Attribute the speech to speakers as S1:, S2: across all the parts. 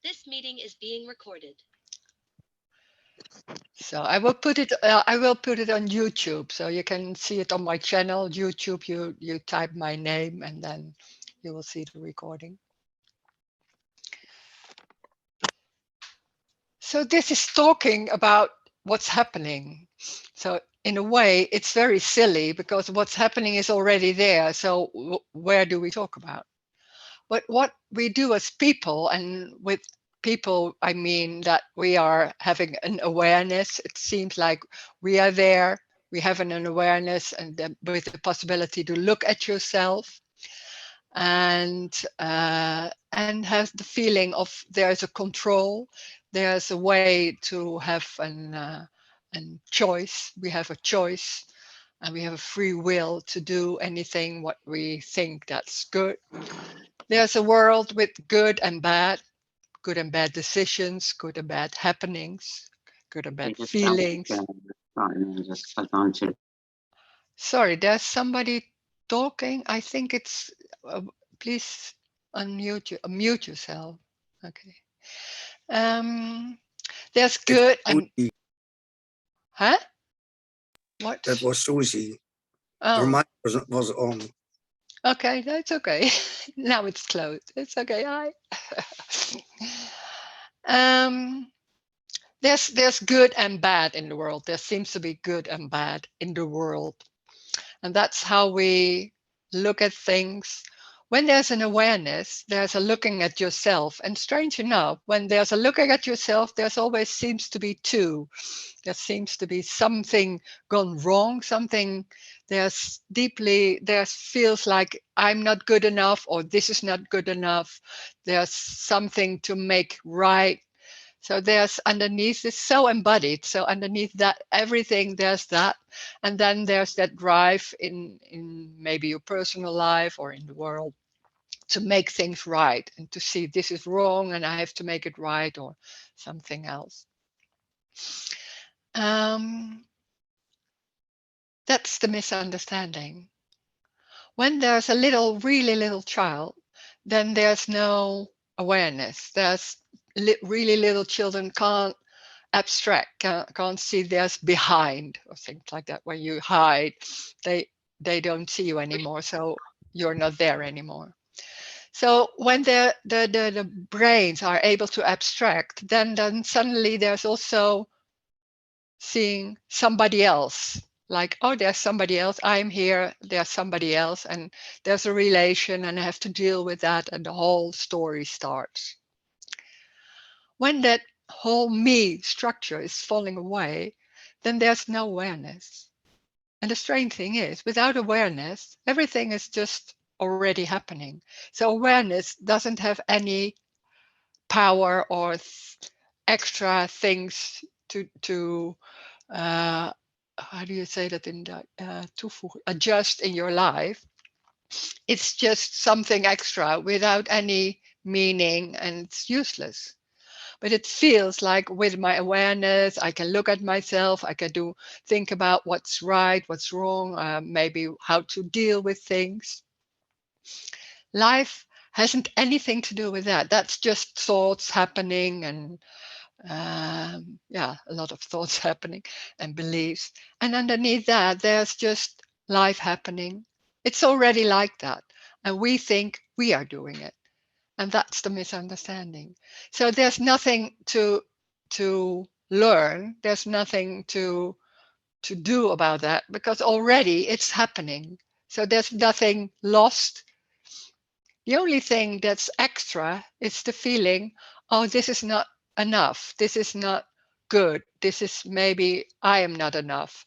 S1: This meeting is being recorded.
S2: So I will put it on YouTube, so you can see it on my channel YouTube. You type my name and then you will see the recording. So this is talking about what's happening. So in a way, it's very silly because what's happening is already there. So where do we talk about? But what we do as people, and with people, I mean that we are having an awareness. It seems like we are there. We have an awareness, and with the possibility to look at yourself, and have the feeling of there's a control. There's a way to have an choice. We have a choice, and we have a free will to do anything what we think that's good. There's a world with good and bad decisions, good and bad happenings, good and bad feelings. Sorry, there's somebody talking. I think it's, please mute yourself. Okay. There's good and, huh? What?
S3: That was Susie.
S2: Oh.
S3: Her mic was on.
S2: Okay, that's okay. Now it's closed. It's okay. There's good and bad in the world. There seems to be good and bad in the world. And that's how we look at things. When there's an awareness, there's a looking at yourself. And strange enough, when there's a looking at yourself, there's always seems to be two. There seems to be something gone wrong, something feels like I'm not good enough, or this is not good enough. There's something to make right. So there's underneath, it's so embodied. So underneath that, everything, there's that. And then there's that drive in maybe your personal life or in the world to make things right and to see this is wrong and I have to make it right or something else. That's the misunderstanding. When there's a really little child, then there's no awareness. There's really little children can't abstract, can't see there's behind or things like that. When you hide, they don't see you anymore, so you're not there anymore. So when the brains are able to abstract, then suddenly there's also seeing somebody else. Like, oh, there's somebody else. I'm here. There's somebody else, and there's a relation, and I have to deal with that, and the whole story starts. When that whole me structure is falling away, then there's no awareness. And the strange thing is, without awareness, everything is just already happening. So awareness doesn't have any power or extra things to how do you say that in that adjust in your life. It's just something extra without any meaning, and it's useless. But it feels like with my awareness, I can look at myself, I can think about what's right, what's wrong, maybe how to deal with things. Life hasn't anything to do with that. That's just thoughts happening, and a lot of thoughts happening and beliefs. And underneath that, there's just life happening. It's already like that. And we think we are doing it. And that's the misunderstanding. So there's nothing to learn. There's nothing to do about that, because already it's happening. So there's nothing lost. The only thing that's extra is the feeling, oh, this is not enough. This is not good. This is maybe I am not enough.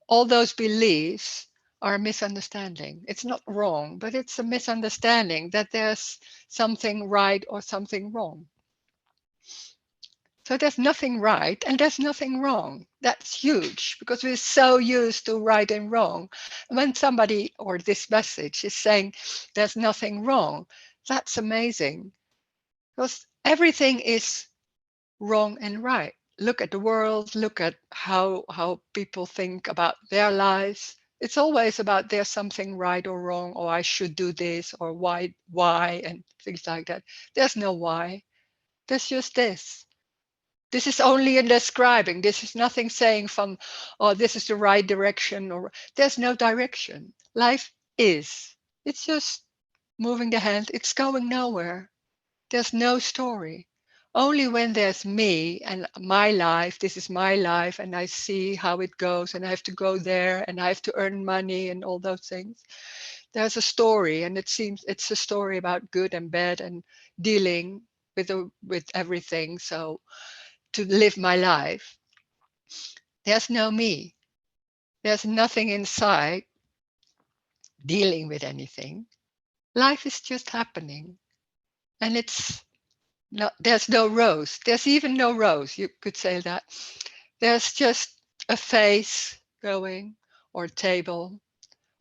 S2: All those beliefs are a misunderstanding. It's not wrong, but it's a misunderstanding that there's something right or something wrong. So there's nothing right and there's nothing wrong. That's huge, because we're so used to right and wrong. And when somebody or this message is saying there's nothing wrong, that's amazing, because everything is wrong and right. Look at the world, look at how people think about their lives. It's always about there's something right or wrong, or I should do this, or why, and things like that. There's no why. There's just this. This is only a describing. This is nothing saying from, oh, this is the right direction, or there's no direction. Life is. It's just moving the hand. It's going nowhere. There's no story. Only when there's me and my life, this is my life, and I see how it goes, and I have to go there, and I have to earn money, and all those things. There's a story, and it seems it's a story about good and bad and dealing with everything. So to live my life, there's no me. There's nothing inside dealing with anything. Life is just happening, and it's no, there's no Rose. There's even no Rose. You could say that. There's just a face going, or a table,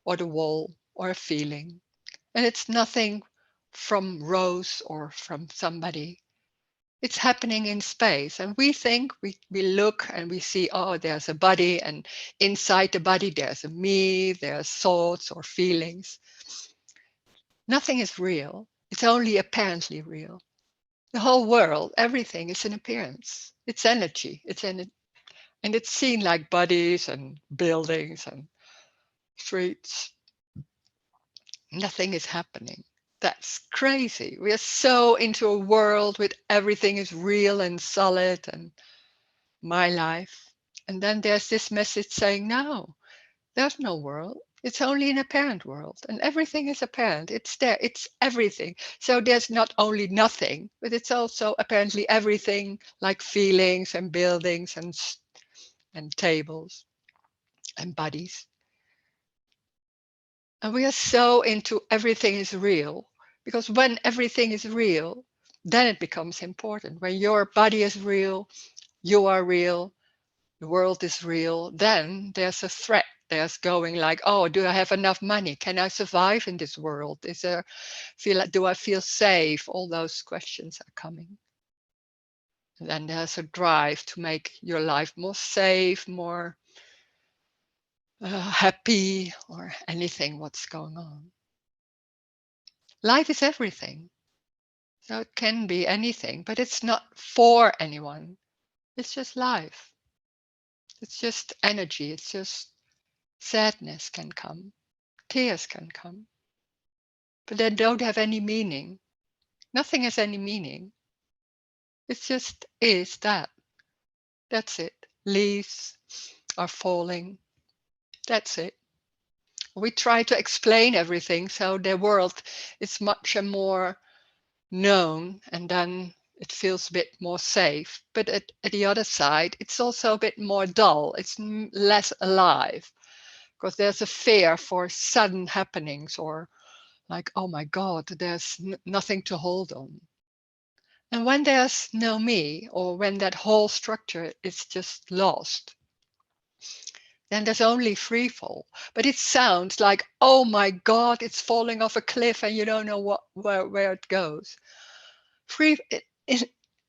S2: or the wall, or a feeling. And it's nothing from Rose or from somebody. It's happening in space. And we think, we look and we see, oh, there's a body, and inside the body there's a me, there's thoughts or feelings. Nothing is real. It's only apparently real. The whole world, everything is an appearance. It's energy. And it's seen like bodies and buildings and streets. Nothing is happening. That's crazy. We are so into a world with everything is real and solid and my life. And then there's this message saying, no, there's no world. It's only an apparent world, and everything is apparent. It's there. It's everything. So there's not only nothing, but it's also apparently everything, like feelings and buildings and tables and bodies. And we are so into everything is real, because when everything is real, then it becomes important. When your body is real, you are real, the world is real, then there's a threat. There's going like, oh, do I have enough money? Can I survive in this world? Do I feel safe? All those questions are coming. And then there's a drive to make your life more safe, more happy, or anything what's going on. Life is everything. So it can be anything, but it's not for anyone. It's just life. It's just energy. It's just sadness can come. Tears can come. But they don't have any meaning. Nothing has any meaning. It just is that. That's it. Leaves are falling. That's it. We try to explain everything so the world is much more known, and then it feels a bit more safe. But at the other side, it's also a bit more dull. It's less alive, because there's a fear for sudden happenings, or like, oh my God, there's nothing to hold on. And when there's no me, or when that whole structure is just lost, then there's only free fall. But it sounds like, oh my God, it's falling off a cliff and you don't know where it goes.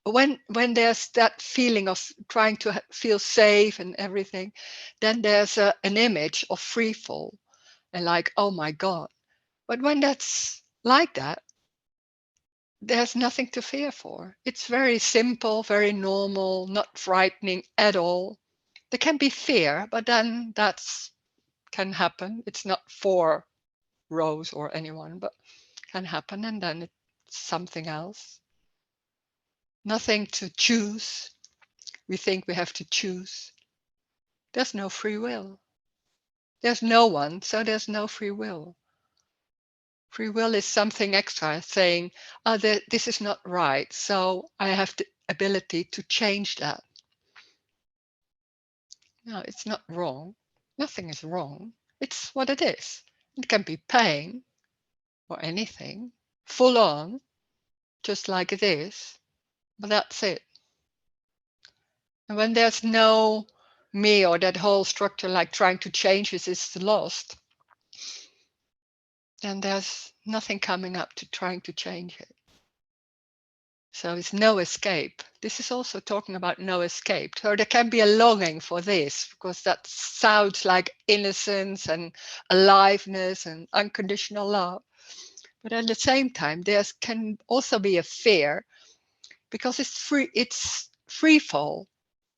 S2: When there's that feeling of trying to feel safe and everything, then there's an image of free fall and like, oh my God. But when that's like that, there's nothing to fear for. It's very simple, very normal, not frightening at all. There can be fear, but then that's can happen. It's not for Rose or anyone, but can happen, and then it's something else. Nothing to choose. We think we have to choose. There's no free will. There's no one, so there's no free will. Free will is something extra saying, oh, this is not right, so I have the ability to change that. No, it's not wrong. Nothing is wrong. It's what it is. It can be pain or anything, full on, just like it is, but that's it. And when there's no me, or that whole structure like trying to change this is lost, then there's nothing coming up to trying to change it. So it's no escape. This is also talking about no escape. So there can be a longing for this because that sounds like innocence and aliveness and unconditional love. But at the same time, there can also be a fear because it's free fall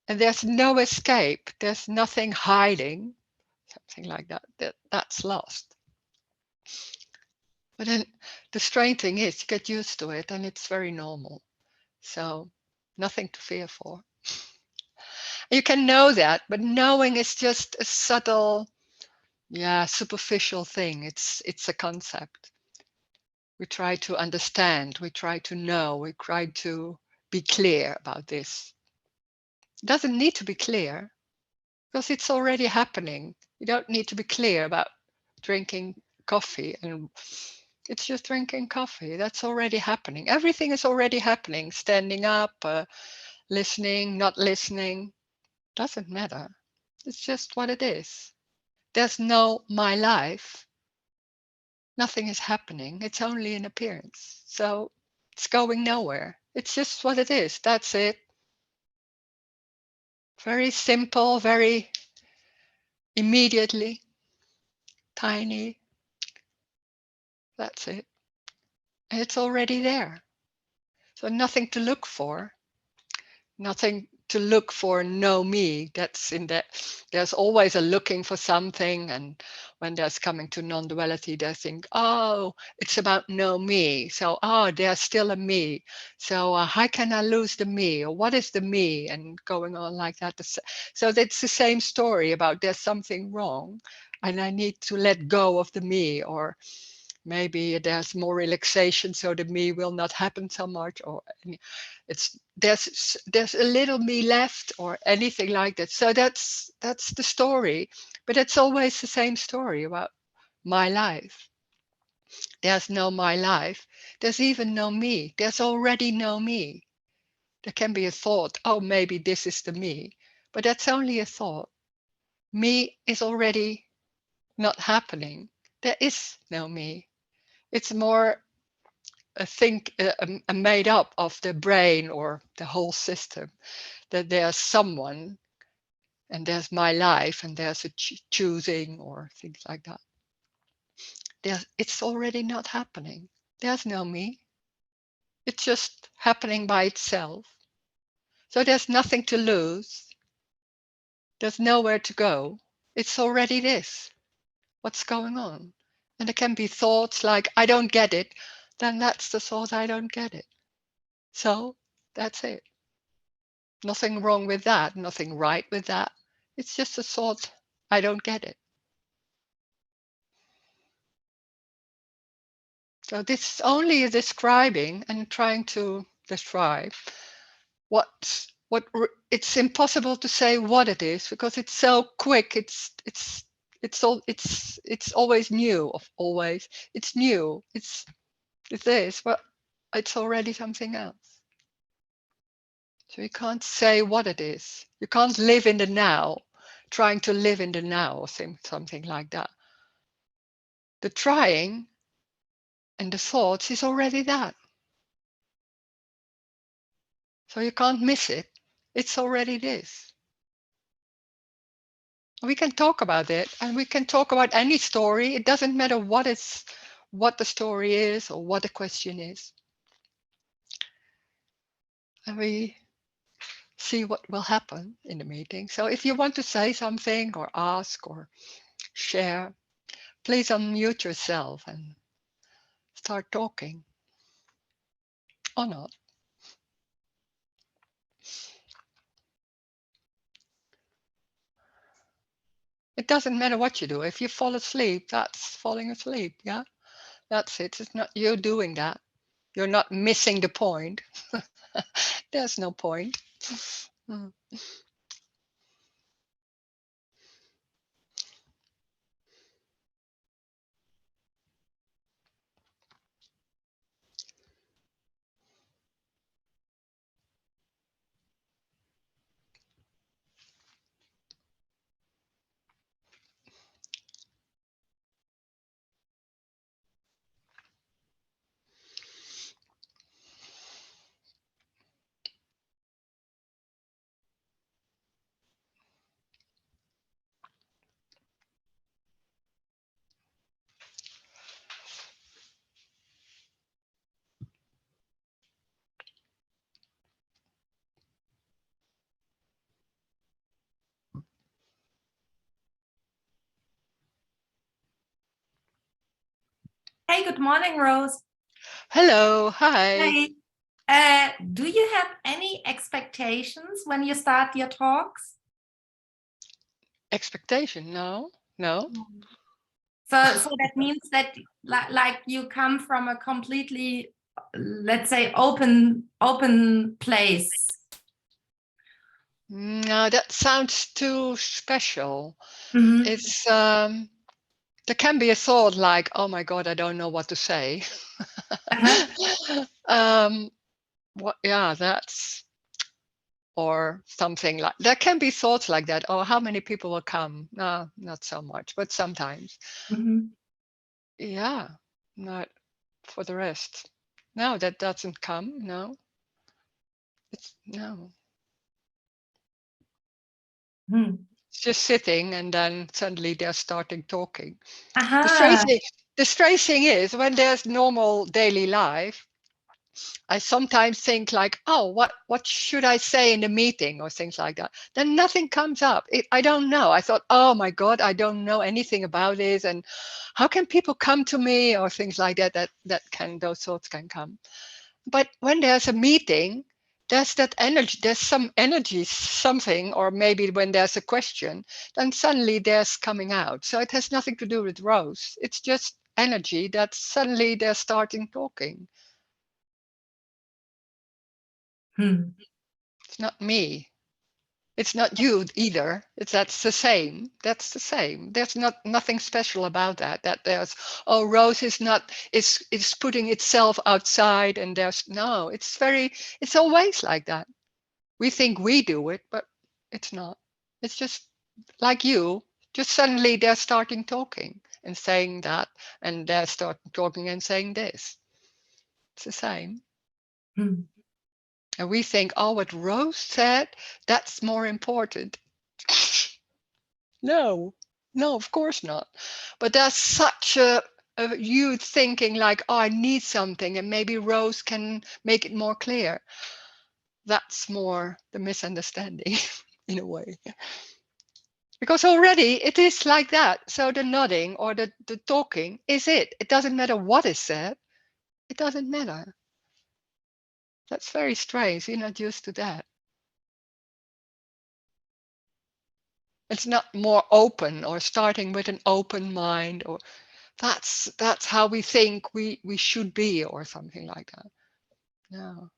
S2: and there's no escape. There's nothing hiding, something like that. That's lost. But then the strange thing is you get used to it and it's very normal. So nothing to fear for. You can know that, but knowing is just a subtle, superficial thing. It's a concept. We try to understand, we try to know, we try to be clear about this. It doesn't need to be clear because it's already happening. You don't need to be clear about drinking coffee, and it's just drinking coffee. That's already happening. Everything is already happening. Standing up, listening, not listening, doesn't matter. It's just what it is. There's no my life. Nothing is happening. It's only an appearance. So it's going nowhere. It's just what it is. That's it. Very simple, very immediately, tiny. That's it. And it's already there. So nothing to look for. Nothing to look for, no me. That's in that. There's always a looking for something, and when there's coming to non-duality, they think, oh, it's about no me. So, oh, there's still a me. So how can I lose the me, or what is the me, and going on like that. So that's the same story about there's something wrong and I need to let go of the me, or maybe there's more relaxation so the me will not happen so much, or it's there's a little me left, or anything like that. So that's the story, but it's always the same story about my life. There's no my life. There's even no me. There's already no me. There can be a thought, oh, maybe this is the me, but that's only a thought. Me is already not happening. There is no me. It's more a made up of the brain or the whole system, that there's someone and there's my life and there's a choosing or things like that. It's already not happening. There's no me. It's just happening by itself. So there's nothing to lose. There's nowhere to go. It's already this. What's going on? And there can be thoughts like, I don't get it. Then that's the thought, I don't get it. So that's it. Nothing wrong with that, nothing right with that. It's just a thought, I don't get it. So this is only describing and trying to describe what it's impossible to say what it is because it's so quick. It's always new. Always it's new. It's this, but it's already something else. So you can't say what it is. You can't live in the now, trying to live in the now or something like that. The trying and the thoughts is already that. So you can't miss it. It's already this. We can talk about it, and we can talk about any story. It doesn't matter what the story is or what the question is. And we see what will happen in the meeting. So if you want to say something or ask or share, please unmute yourself and start talking. Or not. It doesn't matter what you do. If you fall asleep, that's falling asleep. Yeah, that's it. It's not you doing that. You're not missing the point. There's no point. Mm.
S4: Hey, good morning, Rose.
S2: Hello, hi.
S4: Hey. Do you have any expectations when you start your talks?
S2: Expectation? No.
S4: So that means that like you come from a completely, let's say, open place.
S2: No, that sounds too special.
S4: Mhm.
S2: It's there can be a thought like, oh my God, I don't know what to say.
S4: Uh-huh.
S2: Yeah, that's or something like there can be thoughts like that. Oh, how many people will come? No, not so much, but sometimes.
S4: Mhm.
S2: Yeah, not for the rest. No, that doesn't come. No, it's no.
S4: Hmm.
S2: It's just sitting, and then suddenly they're starting talking. The
S4: Aha.
S2: strange thing, the strange thing is when there's normal daily life, I sometimes think like, oh, what should I say in the meeting or things like that. Then nothing comes up. I don't know. I thought, oh my God, I don't know anything about this, and how can people come to me or things like that. Those thoughts can come. But when there's a meeting, there's that energy. There's some energy, something, or maybe when there's a question, then suddenly there's coming out. So it has nothing to do with Rose. It's just energy that suddenly they're starting talking.
S4: Hmm.
S2: It's not me. It's not you either. That's the same. That's the same. There's nothing special about that. That there's, oh, Rose is not is putting itself outside, and there's no. It's always like that. We think we do it, but it's not. It's just like you. Just suddenly they're starting talking and saying that, and they're starting talking and saying this. It's the same.
S4: Hmm.
S2: And we think, oh, what Rose said, that's more important. No, of course not. But there's such a you thinking like, oh, I need something, and maybe Rose can make it more clear. That's more the misunderstanding in a way. Because already it is like that. So the nodding or the talking is it. It doesn't matter what is said. It doesn't matter. That's very strange. You're not used to that. It's not more open or starting with an open mind, or that's how we think we should be or something like that. No.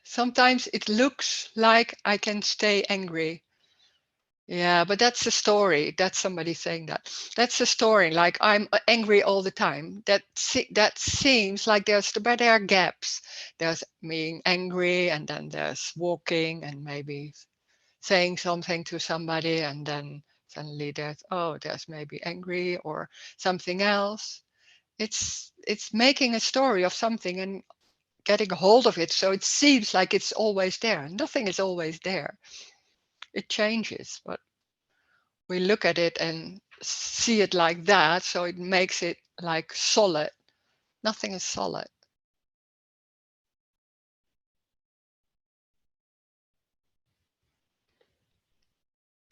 S2: Sometimes it looks like I can stay angry. Yeah, but that's a story. That's somebody saying that. That's a story. Like I'm angry all the time. That seems like but there are gaps. There's being angry, and then there's walking, and maybe saying something to somebody, and then suddenly there's maybe angry or something else. It's making a story of something and getting a hold of it, so it seems like it's always there. Nothing is always there. It changes, but we look at it and see it like that, so it makes it like solid. Nothing is solid.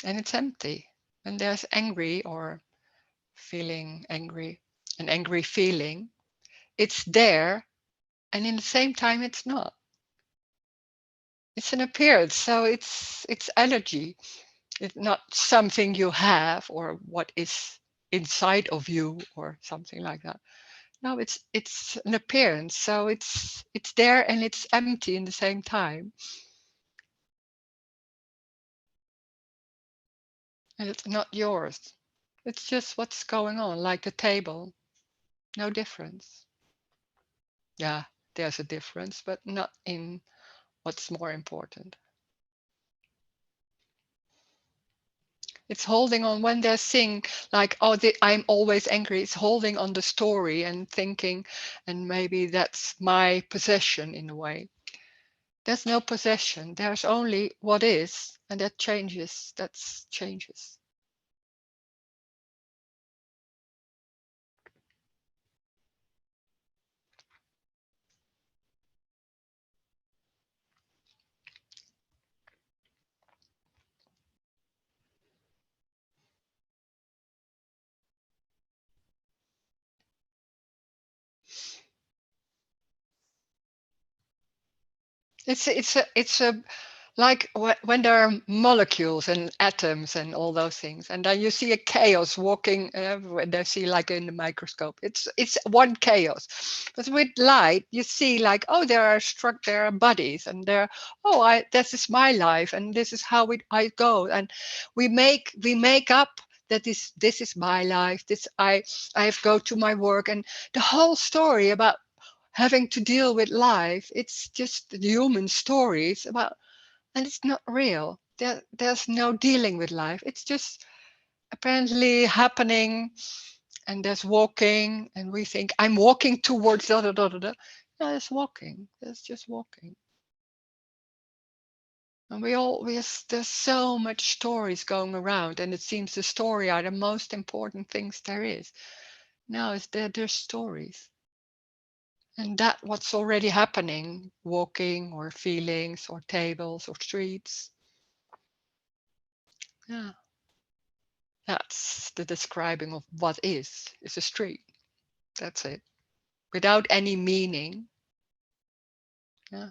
S2: And it's empty. When there's angry or feeling angry, an angry feeling, it's there, and in the same time it's not. It's an appearance, so it's energy. It's not something you have or what is inside of you or something like that. No, it's an appearance, so it's there and it's empty in the same time. And it's not yours. It's just what's going on, like the table. No difference. Yeah, there's a difference, but not in what's more important. It's holding on when they're saying like, oh, I'm always angry. It's holding on the story and thinking, and maybe that's my possession in a way. There's no possession. There's only what is, and that changes. That's changes. It's a like when there are molecules and atoms and all those things, and then you see a chaos walking when they see like in the microscope. It's one chaos, but with light you see like, oh, there are bodies, and this is my life, and this is how I go, and we make up that this is my life. I have go to my work, and the whole story about having to deal with life. It's just the human stories about, and it's not real. There's no dealing with life. It's just apparently happening, and there's walking, and we think I'm walking towards da da da da da. No, it's walking. There's just walking. And there's so much stories going around, and it seems the story are the most important things there is. No, there's stories. And that what's already happening, walking or feelings or tables or streets. Yeah. That's the describing of what is a street. That's it. Without any meaning. Yeah.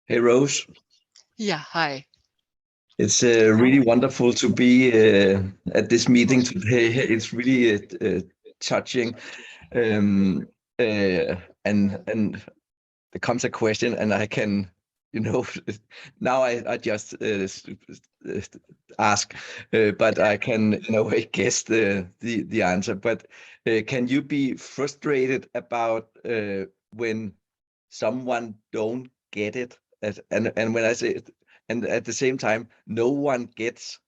S5: Hey, Rose.
S2: Yeah. Hi.
S5: It's really wonderful to be at this meeting today. It's really touching. Um, and there comes a question, and I can, now I just ask, but I can in a way guess the answer. But can you be frustrated about when someone don't get it? And when I say it, and at the same time, no one gets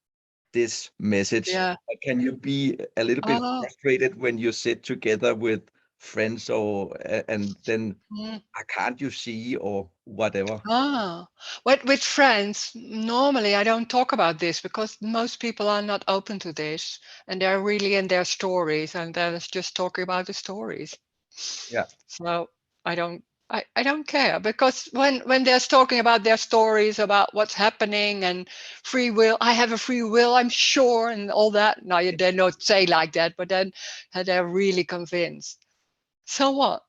S5: this message.
S2: Yeah.
S5: Can you be a little bit
S2: Oh.
S5: frustrated when you sit together with friends and then
S2: Mm.
S5: can't you see or whatever?
S2: Ah. With friends, normally I don't talk about this because most people are not open to this, and they're really in their stories, and they're just talking about the stories.
S5: Yeah.
S2: So I don't care, because when they're talking about their stories about what's happening and free will, I have a free will, I'm sure, and all that. Now they don't say like that, but then they're really convinced. So what?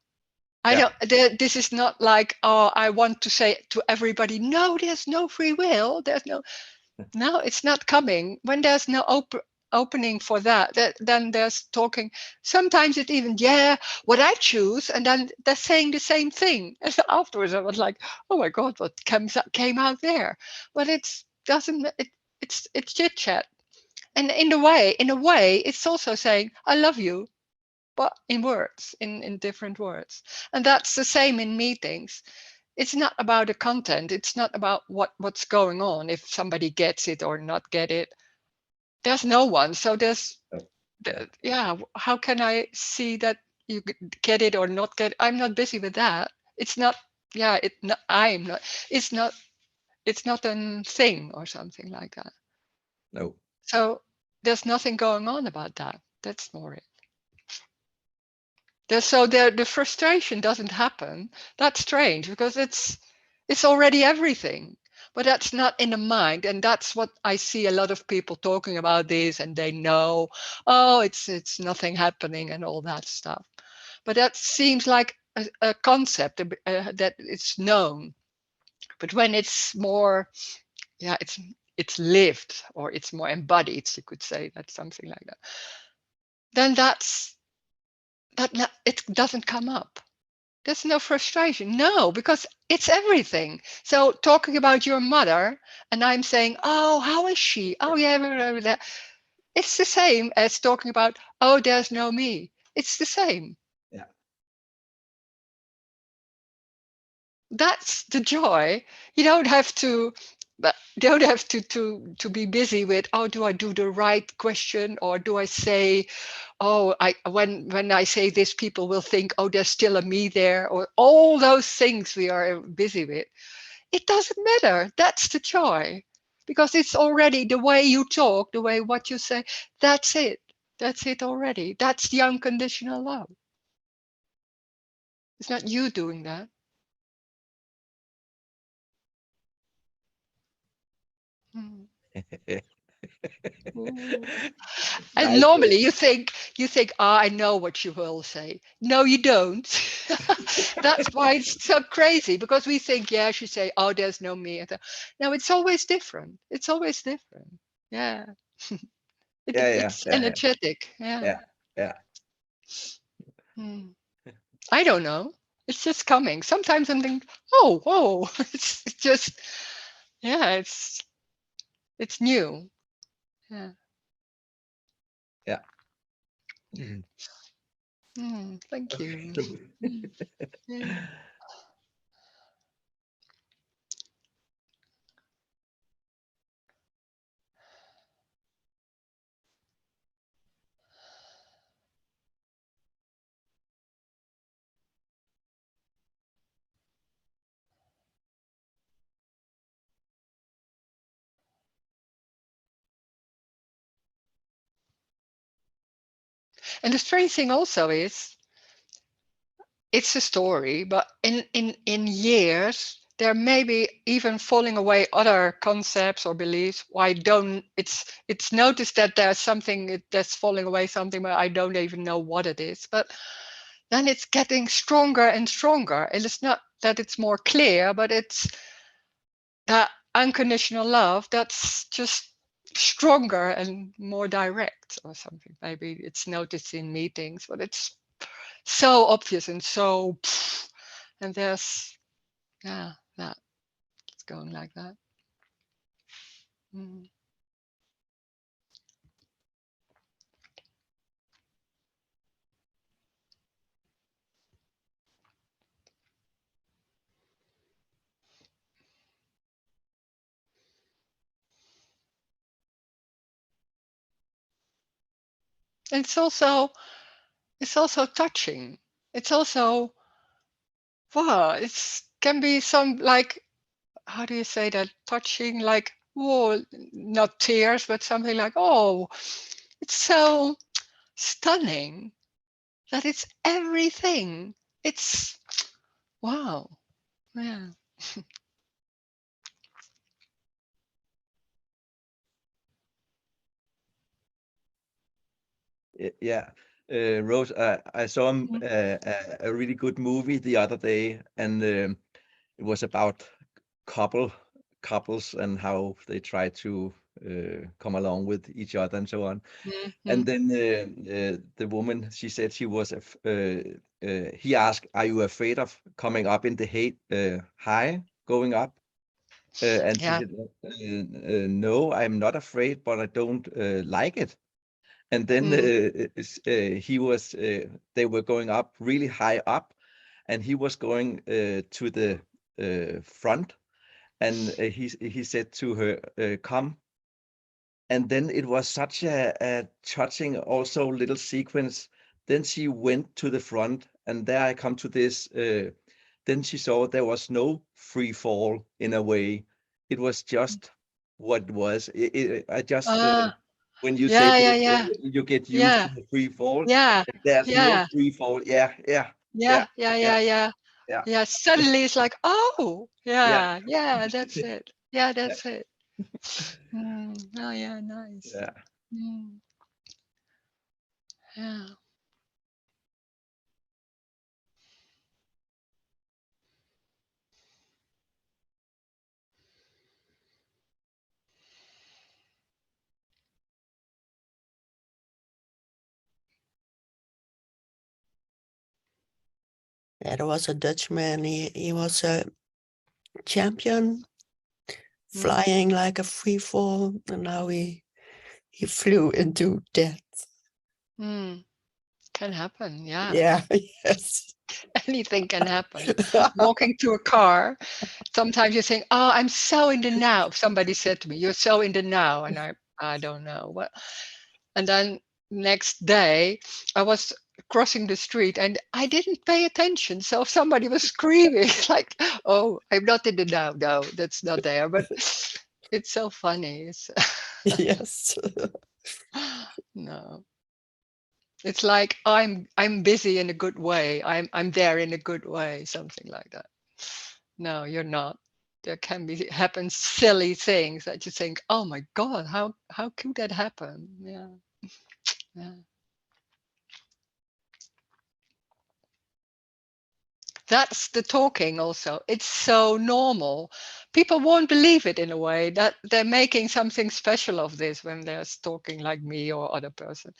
S5: Yeah.
S2: This is not like, oh, I want to say to everybody, no, there's no free will. No, it's not coming. When there's no opening for that, then there's talking. Sometimes it even, yeah, what I choose, and then they're saying the same thing. And so afterwards, I was like, oh my God, what came out there? But it's chit chat. And in a way, it's also saying, I love you, but in words, in different words. And that's the same in meetings. It's not about the content. It's not about what's going on, if somebody gets it or not get it. There's no one. So yeah, how can I see that you get it or not get it? I'm not busy with that. It's not, yeah, I'm not, it's not a thing or something like that.
S5: No.
S2: So there's nothing going on about that. That's more it. The frustration doesn't happen. That's strange, because it's already everything. but that's not in the mind. And that's what I see a lot of people talking about this, and they know, oh, it's nothing happening and all that stuff. But that seems like a concept that it's known. But when it's more, yeah, it's lived, or it's more embodied, you could say, that's something like that, then it doesn't come up. There's no frustration. No, because it's everything. So talking about your mother, and I'm saying, oh, how is she? Oh, yeah, blah, blah, blah. It's the same as talking about, oh, there's no me. It's the same.
S5: Yeah.
S2: That's the joy. You don't have to, but don't have to be busy with, oh, do I do the right question, or do I say, oh, when I say this, people will think, oh, there's still a me there, or all those things we are busy with. It doesn't matter. That's the joy, because it's already the way you talk, the way what you say. That's it. That's it already. That's the unconditional love. It's not you doing that. Ooh. And
S5: Nice.
S2: normally you think, oh, I know what you will say. No, you don't. That's why it's so crazy, because we think, yeah, she say, oh, there's no me. No, it's always different. It's always different. Yeah. It's
S5: Yeah.
S2: energetic. Yeah.
S5: Yeah.
S2: Hmm. I don't know. It's just coming. Sometimes I'm thinking, oh, whoa. It's just, yeah, it's new. Yeah.
S5: Yeah.
S2: Thank you. Yeah. And the strange thing also is, it's a story, but in years, there may be even falling away other concepts or beliefs. Why don't it's noticed that there's something that's falling away, something, but I don't even know what it is. But then it's getting stronger and stronger. And it's not that it's more clear, but it's that unconditional love that's just stronger and more direct or something. Maybe it's noticed in meetings, but it's so obvious and so, and there's, yeah, that it's going like that. Mm. And it's also touching. It's also, wow, it's can be some, like, how do you say that, touching, like, whoa, not tears, but something like, oh, it's so stunning that it's everything. It's, wow. Yeah.
S5: Yeah. Rose, I saw a really good movie the other day, and it was about couples and how they try to come along with each other and so on. And then the woman, she said she was he asked, "Are you afraid of coming up in the high, going up?" And she
S2: Yeah.
S5: said, "No, I'm not afraid, but I don't like it." And then they were going up really high up, and he was going to the front, and he said to her, "Come." And then it was such a touching also little sequence. Then she went to the front, and there I come to this. Then she saw there was no free fall in a way. It was just what it was. I just when you say
S2: Yeah, yeah,
S5: this,
S2: yeah,
S5: you get used
S2: yeah,
S5: to the free fall.
S2: yeah,
S5: There's no
S2: yeah,
S5: free fall. Yeah, yeah,
S2: yeah,
S5: yeah,
S2: yeah,
S5: yeah,
S2: yeah, yeah.
S5: yeah,
S2: Yeah, suddenly it's like, oh,
S5: yeah,
S2: yeah, yeah, that's it. Yeah, that's it. Oh yeah, nice.
S5: Yeah.
S2: Yeah.
S6: Yeah, there was a Dutchman. He was a champion, flying like a free fall, and now he flew into death.
S2: Can happen. Yeah.
S6: Yeah, yes.
S2: Anything can happen. Walking to a car, sometimes you think, oh, I'm so in the now. Somebody said to me, you're so in the now. And I don't know what. And then next day I was crossing the street and I didn't pay attention. So somebody was screaming like, oh, I'm not in the now. No, that's not there. But it's so funny.
S6: Yes.
S2: No. It's like I'm busy in a good way. I'm there in a good way, something like that. No, you're not. There can be happen silly things that you think, oh my God, how could that happen? Yeah. Yeah. That's the talking also. It's so normal. People won't believe it in a way that they're making something special of this when they're talking like me or other person.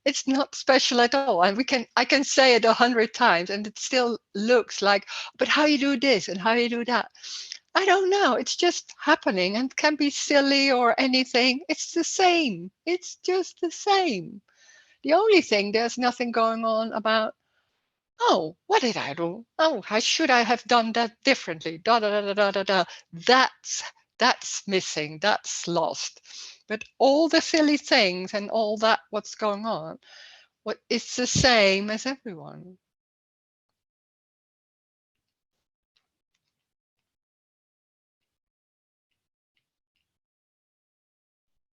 S2: It's not special at all. And I can say it 100 times and it still looks like, but how you do this and how you do that? I don't know. It's just happening and can be silly or anything. It's the same. It's just the same. The only thing, there's nothing going on about, oh, what did I do? Oh, how should I have done that differently? Da da da da da da. That's missing. That's lost. But all the silly things and all that what's going on, it's the same as everyone.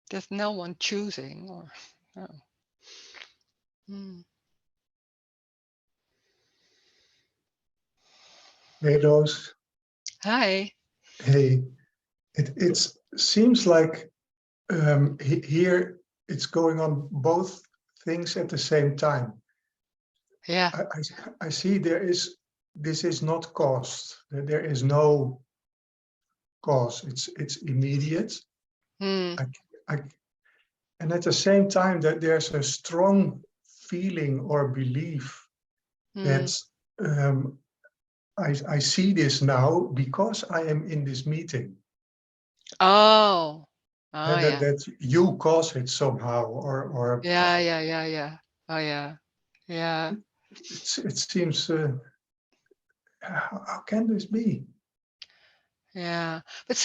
S2: There's no one choosing or no.
S7: Hey, Rose.
S2: Hi.
S7: Hey, it seems like here it's going on both things at the same time.
S2: Yeah.
S7: I see this is not caused. There is no cause. It's immediate. And at the same time that there's a strong feeling or belief that I see this now because I am in this meeting.
S2: Oh.
S7: And
S2: Yeah.
S7: that you cause it somehow, or
S2: Yeah. Oh yeah. Yeah.
S7: it seems. How can this be?
S2: Yeah, but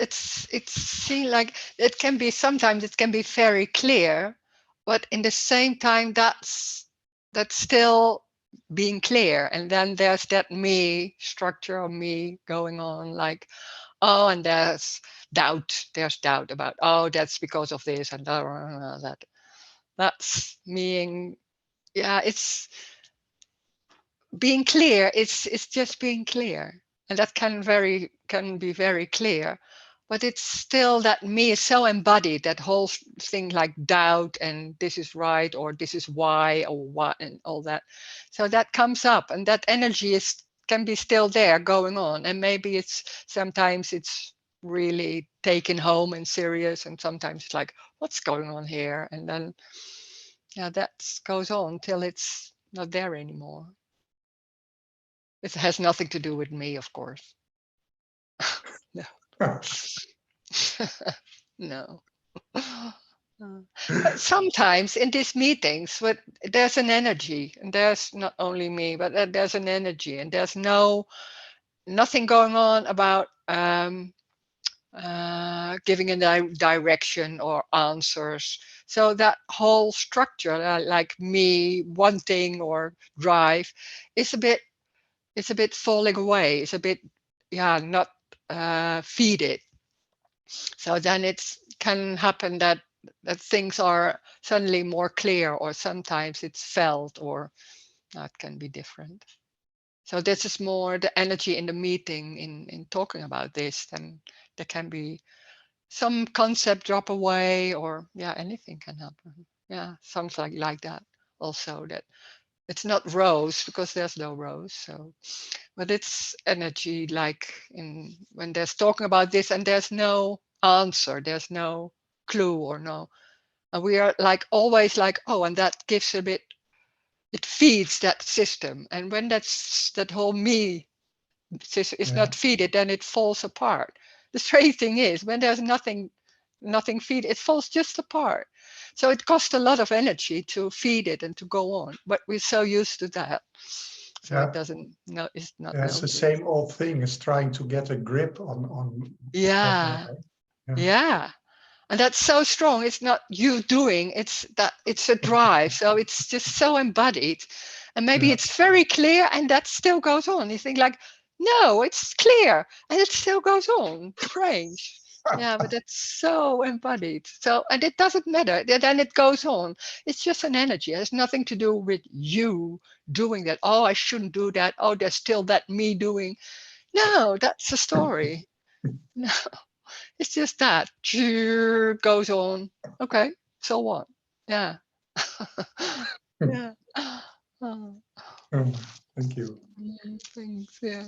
S2: it's seen like it can be, sometimes it can be very clear, but in the same time that's still being clear, and then there's that me structure of me going on, like, oh, and there's doubt about, oh, that's because of this and that. That's being, yeah, it's being clear. It's just being clear, and that can be very clear, but it's still that me is so embodied, that whole thing like doubt and this is right or this is why or what and all that. So that comes up, and that energy can be still there going on, and maybe sometimes it's really taken home and serious, and sometimes it's like, what's going on here? And then that goes on till it's not there anymore. It has nothing to do with me, of course. No. No. But sometimes in these meetings, there's an energy, and there's not only me, but there's an energy, and there's nothing going on about giving a direction or answers. So that whole structure, like me wanting or drive, is a bit falling away. It's a bit, not feed it. So then it can happen that things are suddenly more clear, or sometimes it's felt, or that can be different. So this is more the energy in the meeting in talking about this than there can be some concept drop away, or yeah, anything can happen. Yeah, sounds like that also, that it's not Rose because there's no Rose. So, but it's energy, like in when there's talking about this and there's no answer, there's no clue or no, and we are like always like, oh, and that gives a bit, it feeds that system, and when that whole me system is not feeded, then it falls apart. The strange thing is when there's nothing feed, it falls just apart. So it costs a lot of energy to feed it and to go on, but we're so used to that, so it doesn't know, it's not
S7: It's the
S2: noticed.
S7: same old thing as trying to get a grip on
S2: Yeah,
S7: whatever.
S2: yeah. And that's so strong. It's not you doing, it's that it's a drive. So it's just so embodied. And maybe
S7: Yeah.
S2: it's very clear and that still goes on. You think like, no, it's clear and it still goes on. Strange. Yeah, but it's so embodied. So, and it doesn't matter. Then it goes on. It's just an energy. It has nothing to do with you doing that. Oh, I shouldn't do that. Oh, there's still that me doing. No, that's a story. No. It's just that goes on. Okay, so what? Yeah. Yeah. Oh,
S7: Thank you.
S2: thanks. Yeah.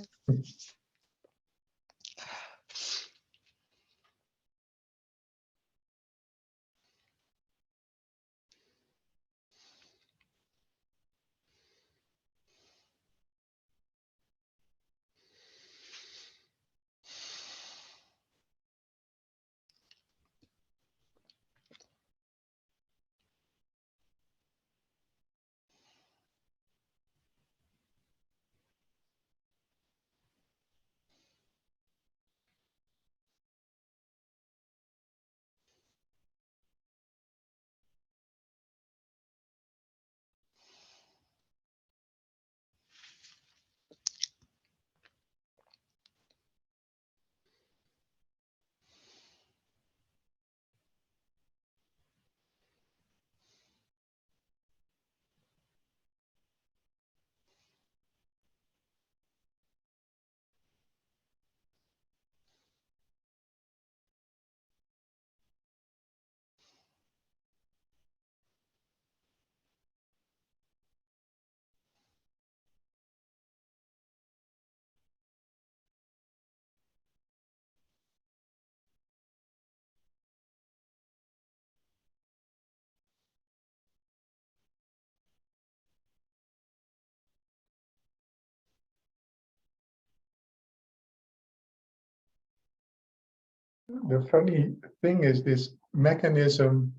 S7: The funny thing is this mechanism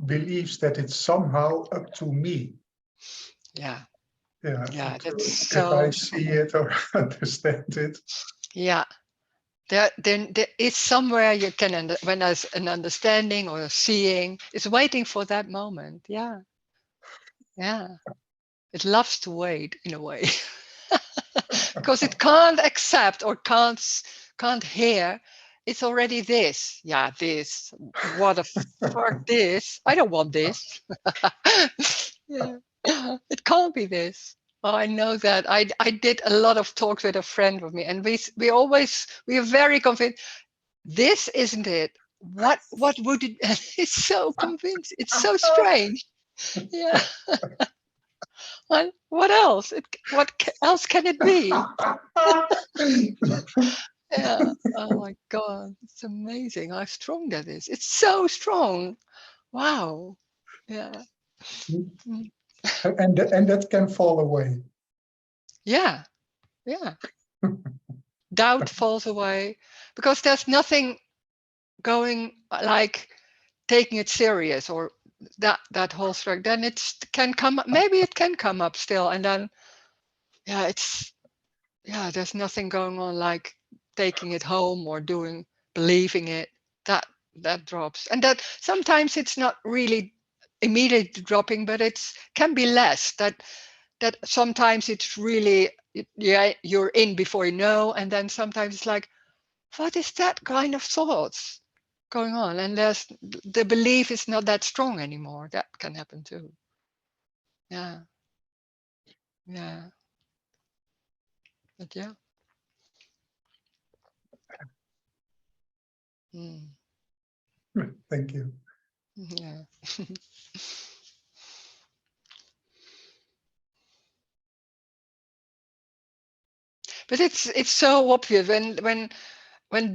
S7: believes that it's somehow up to me.
S2: Yeah.
S7: Yeah,
S2: Yeah. That's
S7: if I
S2: so.
S7: see it or understand it.
S2: Yeah. There is somewhere you can, when there's an understanding or a seeing, it's waiting for that moment. Yeah. Yeah. It loves to wait in a way. Because it can't accept or can't hear. It's already this. Yeah, this. What the fuck this? I don't want this. Yeah. It can't be this. Oh, I know that. I did a lot of talks with a friend of me, and we are very convinced this isn't it. What would it? It's so convinced. It's so strange. Yeah. What else? Else can it be? Yeah. Oh my God. It's amazing how strong that is. It's so strong. Wow. Yeah. Mm.
S7: And that can fall away.
S2: Yeah. Yeah. Doubt falls away because there's nothing going like taking it serious or that whole struggle. Then it can come up. Maybe it can come up still. And then, yeah, there's nothing going on like taking it home or believing it. That drops, and that sometimes it's not really immediately dropping, but it's can be less. That sometimes it's really, yeah, you're in before you know, and then sometimes it's like, what is that kind of thoughts going on? And the belief is not that strong anymore. That can happen too. Yeah, yeah, but yeah. Mm.
S7: Thank you.
S2: Yeah. But it's so obvious when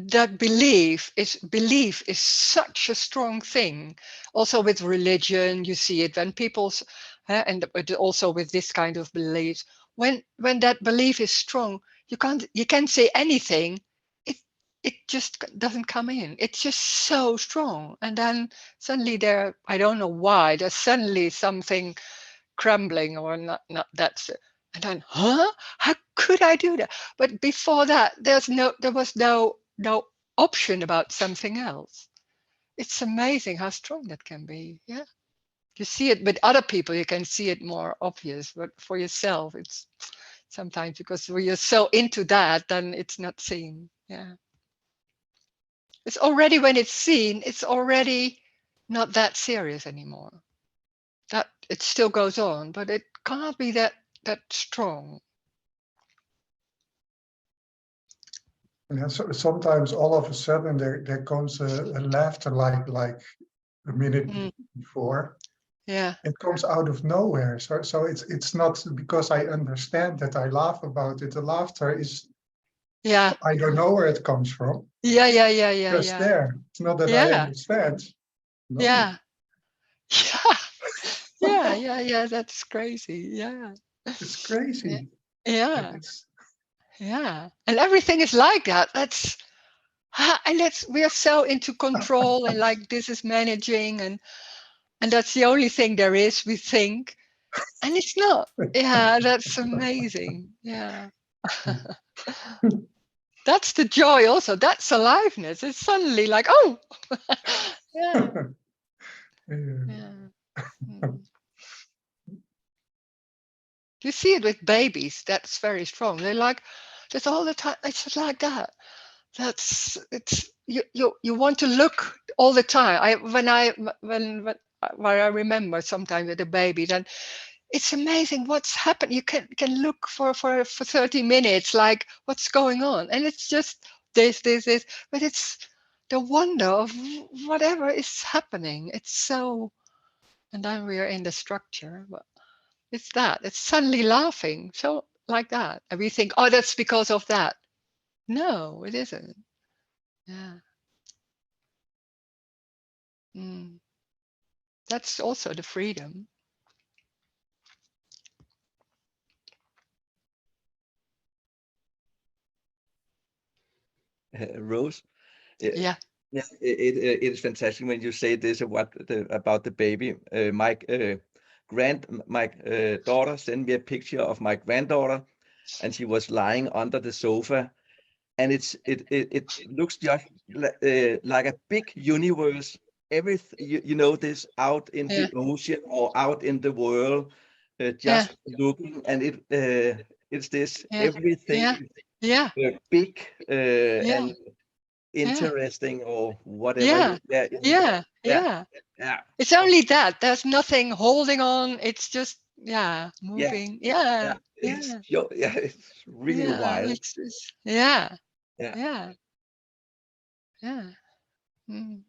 S2: that belief is such a strong thing. Also with religion, you see it when people's but also with this kind of beliefs. When that belief is strong, you can't say anything. It just doesn't come in. It's just so strong, and then suddenly I don't know why, there's suddenly something crumbling or not that's and then how could I do that? But before that there was no option about something else. It's amazing how strong that can be. Yeah, you see it with other people, you can see it more obvious, but for yourself it's sometimes because when you're so into that, then it's not seen. Yeah, it's already, when it's seen, it's already not that serious anymore. That it still goes on, but it can't be that strong.
S7: Yeah, so sometimes all of a sudden there comes a laughter like a minute before.
S2: Yeah.
S7: It comes out of nowhere. So it's not because I understand that I laugh about it. The laughter is,
S2: Yeah.
S7: I don't know where it comes from.
S2: Yeah.
S7: Just there. It's not that I
S2: Yeah.
S7: understand. No.
S2: Yeah. Yeah. That's crazy. Yeah.
S7: It's crazy.
S2: Yeah.
S7: It's
S2: Yeah. And everything is like that. And we are so into control and like this is managing and that's the only thing there is, we think. And it's not. Yeah, that's amazing. Yeah. That's the joy also. That's aliveness. It's suddenly like, oh, yeah. Yeah. Mm. You see it with babies. That's very strong. They're like, just all the time. It's just like that. It's you want to look all the time. When I remember sometimes with a baby, then it's amazing what's happened. You can look for 30 minutes, like what's going on, and it's just this, but it's the wonder of whatever is happening. It's so, and then we are in the structure. But it's suddenly laughing, so like that, and we think, oh, that's because of that. No, it isn't. Yeah. Mm. That's also the freedom.
S5: Rose,
S2: Yeah.
S5: yeah, it is fantastic when you say this about the baby. My daughter sent me a picture of my granddaughter, and she was lying under the sofa, and it looks just like a big universe. Everything you know this out in
S2: Yeah.
S5: the ocean or out in the world,
S2: Yeah.
S5: just looking, and it's this
S2: Yeah.
S5: everything
S2: Yeah.
S5: big
S2: Yeah.
S5: and interesting or whatever.
S2: Yeah.
S5: Yeah,
S2: Yeah.
S5: yeah,
S2: Yeah.
S5: yeah,
S2: It's only that. There's nothing holding on. It's just, yeah,
S5: yeah,
S2: moving.
S5: yeah.
S2: Yeah.
S5: It's
S2: Yeah.
S5: yeah, it's really
S2: Yeah.
S5: wild.
S2: Yeah.
S5: Yeah.
S2: Yeah. Yeah. Mm.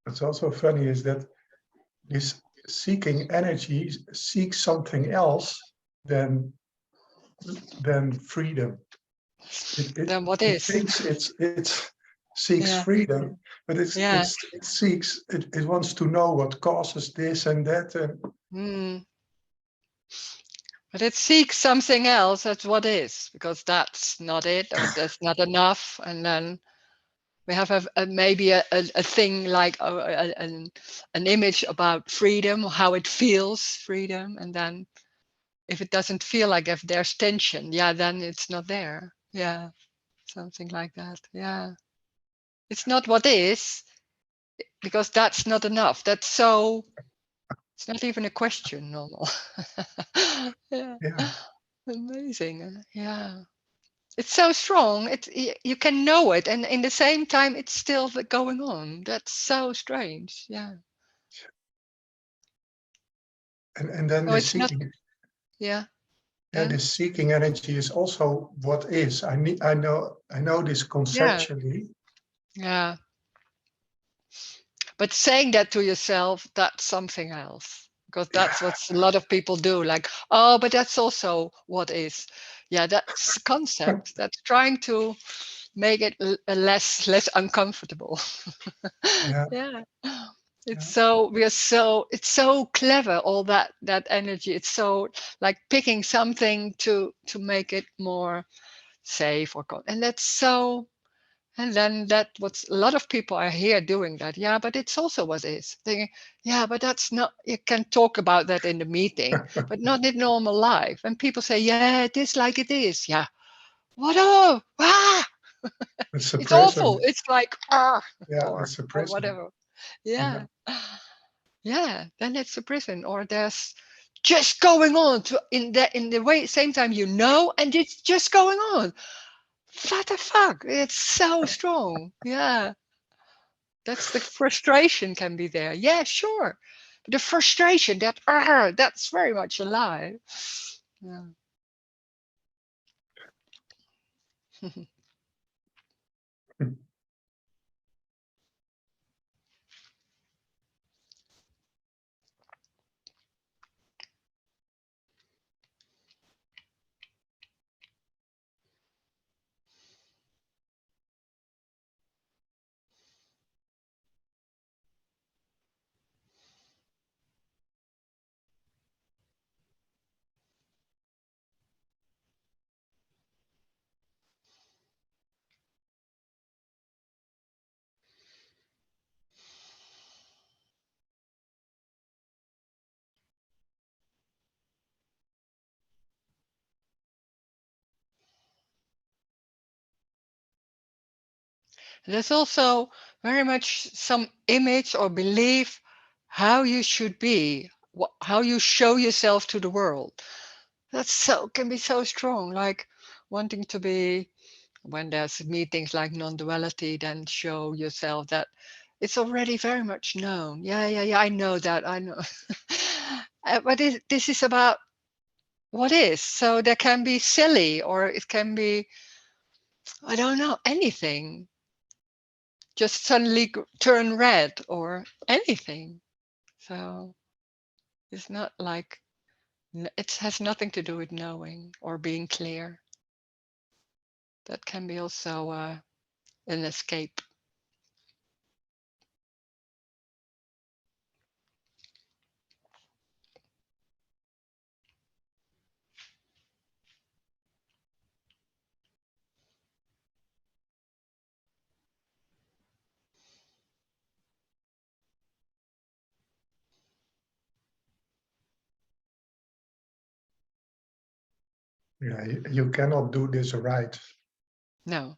S7: What's also funny is that this seeking energy seeks something else than freedom.
S2: Then what
S7: It
S2: is?
S7: thinks it seeks
S2: Yeah.
S7: freedom, but
S2: Yeah.
S7: it wants to know what causes this and that. And
S2: But it seeks something else. That's what is, because that's not it, or that's not enough. And then we have maybe a thing like an image about freedom, how it feels freedom, and then if it doesn't feel like, if there's tension, yeah, then it's not there. Yeah, something like that. Yeah, it's not what is, because that's not enough. That's so. It's not even a question. Normal. Yeah.
S7: yeah,
S2: Amazing. Yeah. It's so strong. You can know it, and in the same time, it's still going on. That's so strange. Yeah.
S7: and then
S2: So
S7: the
S2: it's not.
S7: seeking.
S2: Yeah.
S7: Yeah,
S2: Yeah.
S7: this seeking energy is also what is. I know this conceptually.
S2: Yeah. But saying that to yourself, that's something else, because that's what a lot of people do. Like, oh, but that's also what is. Yeah, that's the concept. That's trying to make it less uncomfortable.
S7: Yeah.
S2: Yeah. It's
S7: Yeah.
S2: it's so clever, all that energy. It's so like picking something to make it more safe and that's so. And then that what a lot of people are here doing that. Yeah, but it's also what is. Thinking, yeah, but that's not, you can talk about that in the meeting, but not in normal life. And people say, yeah, it is like it is. Yeah. What? Oh,
S7: It's a
S2: it's
S7: prison.
S2: awful. It's like,
S7: Yeah,
S2: or
S7: it's a prison.
S2: whatever. Yeah. Yeah. Then it's a prison, or there's just going on in the way, same time, and it's just going on. What the fuck? It's so strong. Yeah. That's the frustration can be there. Yeah, sure. But the frustration, that's very much alive. Yeah. There's also very much some image or belief how you should be, how you show yourself to the world. That's can be so strong, like wanting to be, when there's meetings like Non Duality, then show yourself that it's already very much known. Yeah, I know that, I know. But this is about what is. So there can be silly, or it can be, I don't know, anything. Just suddenly turn red or anything. So it's not like, it has nothing to do with knowing or being clear. That can be also an escape.
S7: Yeah, you cannot do this right.
S2: No,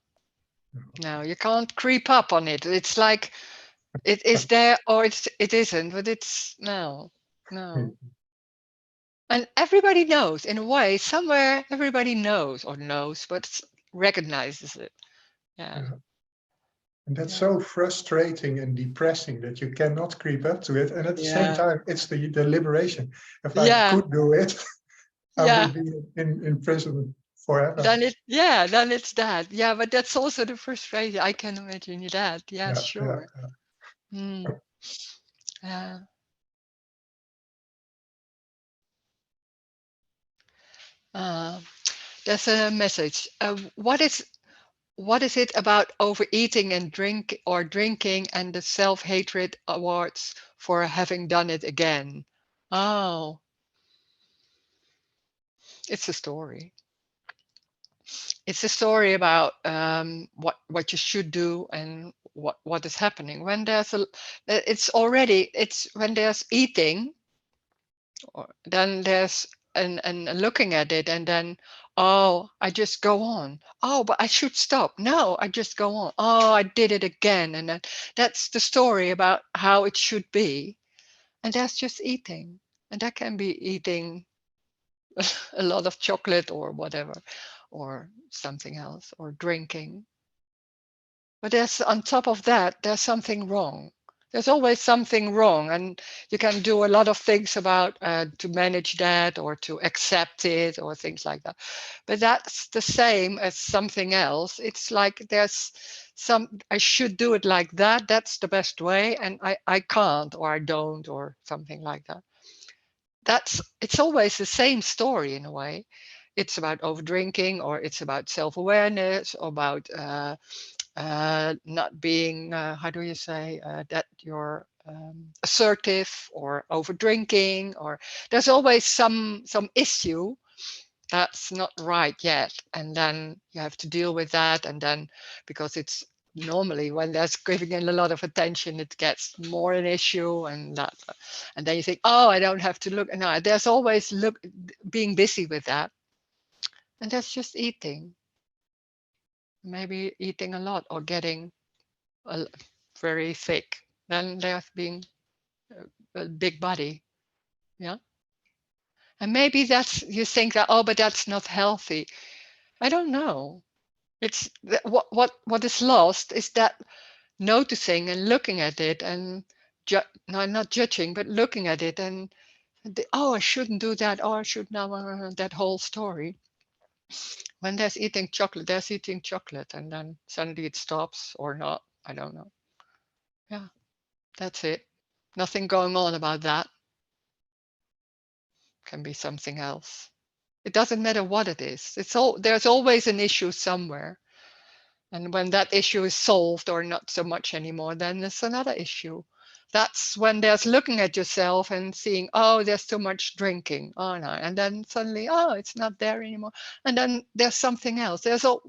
S2: you can't creep up on it. It's like it is there or it isn't, but it's no. And everybody knows, in a way, somewhere everybody knows, but recognizes it. Yeah.
S7: And that's so frustrating and depressing that you cannot creep up to it. And at the same time, it's the liberation. If I could do it, I would be in prison forever.
S2: then it's that. Yeah, but that's also the frustration. I can imagine that. Yeah,
S7: Yeah,
S2: sure.
S7: yeah.
S2: Mm. Yeah. There's a message. What is it about overeating and drinking and the self-hatred awards for having done it again? Oh, it's a story. It's a story about what you should do and what is happening when there's it's when there's eating, then there's and looking at it, and then I just go on. But I should stop. No, I just go on. I did it again, and then that's the story about how it should be. And that's just eating, and that can be eating a lot of chocolate or whatever, or something else, or drinking. But there's on top of that, there's something wrong. There's always something wrong, and you can do a lot of things about to manage that or to accept it or things like that. But that's the same as something else. It's like there's I should do it like that. That's the best way, and I can't, or I don't, or something like that. It's always the same story in a way. It's about over drinking, or it's about self-awareness, or about not being, how do you say, that you're assertive, or over drinking, or there's always some issue that's not right yet, and then you have to deal with that, and then because it's normally when there's giving in a lot of attention, it gets more an issue, and then you think, I don't have to look. No, there's always being busy with that, and that's just eating. Maybe eating a lot or getting very thick. Then there's being a big body. Yeah. And maybe that's, you think that, but that's not healthy. I don't know. It's what is lost is that noticing and looking at it, and no, not judging, but looking at it, and I shouldn't do that. I should now, that whole story. When there's eating chocolate, and then suddenly it stops or not. I don't know. Yeah, that's it. Nothing going on about that. Can be something else. It doesn't matter what it is. There's always an issue somewhere. And when that issue is solved or not so much anymore, then there's another issue. That's when there's looking at yourself and seeing, there's too much drinking. Oh no. And then suddenly, it's not there anymore. And then there's something else.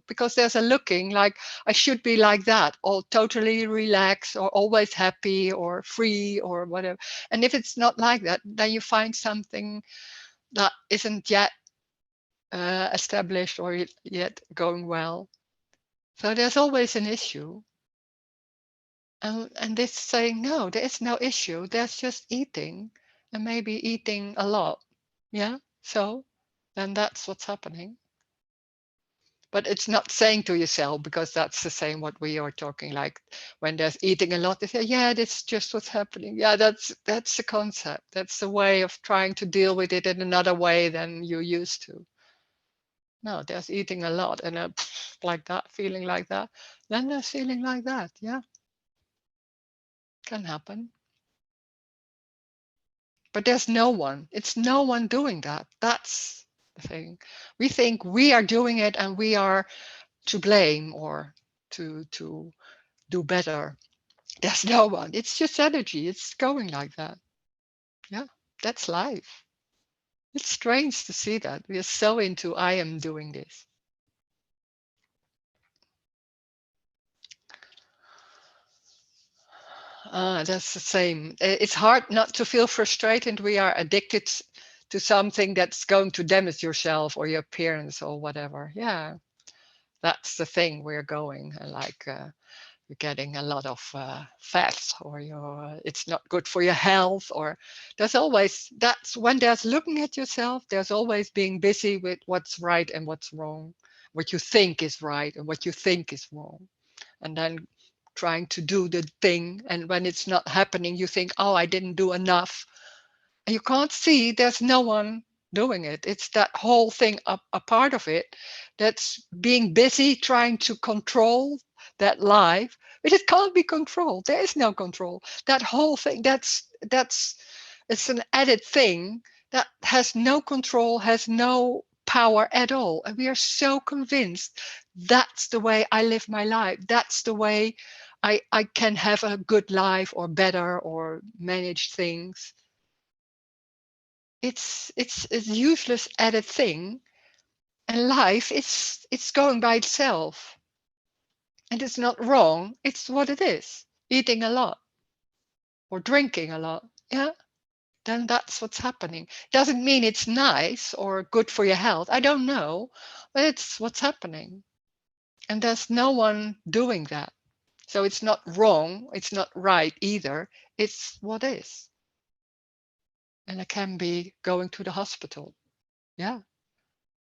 S2: Because there's a looking like I should be like that, or totally relaxed, or always happy, or free, or whatever. And if it's not like that, then you find something that isn't yet established or yet going well. So there's always an issue. And this saying, no, there is no issue. There's just eating, and maybe eating a lot. Yeah. So then that's what's happening. But it's not saying to yourself, because that's the same what we are talking, like when there's eating a lot, they say, yeah, that's just what's happening. Yeah, that's the concept. That's the way of trying to deal with it in another way than you used to. No, there's eating a lot, and like that, feeling like that. Then there's feeling like that. Yeah, can happen. But there's no one. It's no one doing that. That's the thing. We think we are doing it, and we are to blame or to do better. There's no one. It's just energy. It's going like that. Yeah, that's life. It's strange to see that. We are so into I am doing this. That's the same. It's hard not to feel frustrated. We are addicted to something that's going to damage yourself or your appearance or whatever. Yeah, that's the thing we're going. Like you're getting a lot of fat, or it's not good for your health, or that's when there's looking at yourself, there's always being busy with what's right and what's wrong, what you think is right and what you think is wrong. And then trying to do the thing, and when it's not happening, you think, I didn't do enough. And you can't see, there's no one doing it. It's that whole thing, a part of it, that's being busy trying to control that life, but it can't be controlled. There is no control. That whole thing, that's it's an added thing that has no control, has no power at all. And we are so convinced that's the way I live my life. That's the way I can have a good life or better or manage things. It's a useless added thing. And life, it's going by itself. And it's not wrong. It's what it is. Eating a lot or drinking a lot. Yeah. Then that's what's happening. Doesn't mean it's nice or good for your health. I don't know, but it's what's happening. And there's no one doing that. So it's not wrong. It's not right either. It's what is. And it can be going to the hospital. Yeah.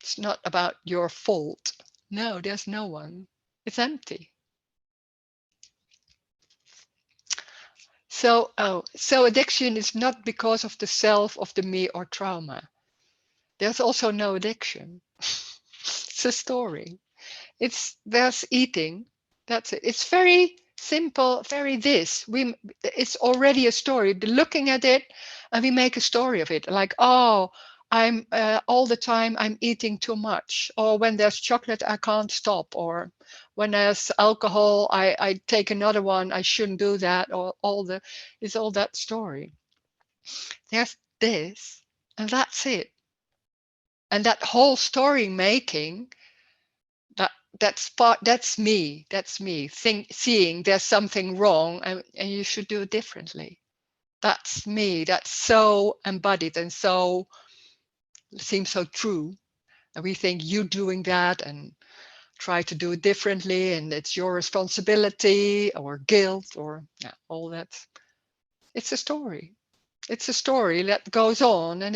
S2: It's not about your fault. No, there's no one. It's empty. So addiction is not because of the self, of the me, or trauma. There's also no addiction. It's a story. There's eating. That's it. It's very simple, very this. It's already a story. Looking at it, and we make a story of it. Like, oh, I'm all the time I'm eating too much. Or when there's chocolate, I can't stop. Or when there's alcohol, I take another one. I shouldn't do that. Or it's all that story. There's this, and that's it. And that whole story making, that's me seeing there's something wrong and you should do it differently. That's me. That's so embodied and so seems so true. And we think you doing that and try to do it differently and it's your responsibility or guilt or all that. It's a story. It's a story that goes on, and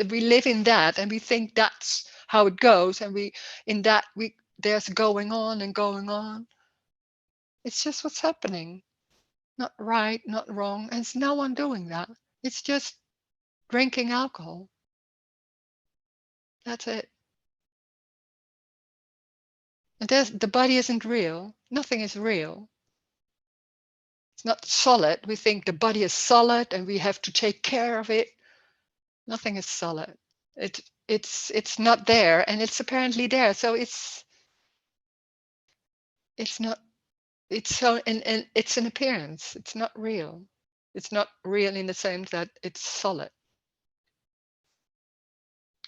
S2: we live in that, and we think that's how it goes, and there's going on and going on. It's just what's happening. Not right, not wrong, and it's no one doing that. It's just drinking alcohol. That's it. And the body isn't real. Nothing is real. It's not solid. We think the body is solid and we have to take care of it. Nothing is solid. It's not there, and it's apparently there. So it's not. It's it's an appearance. It's not real. It's not real in the sense that it's solid.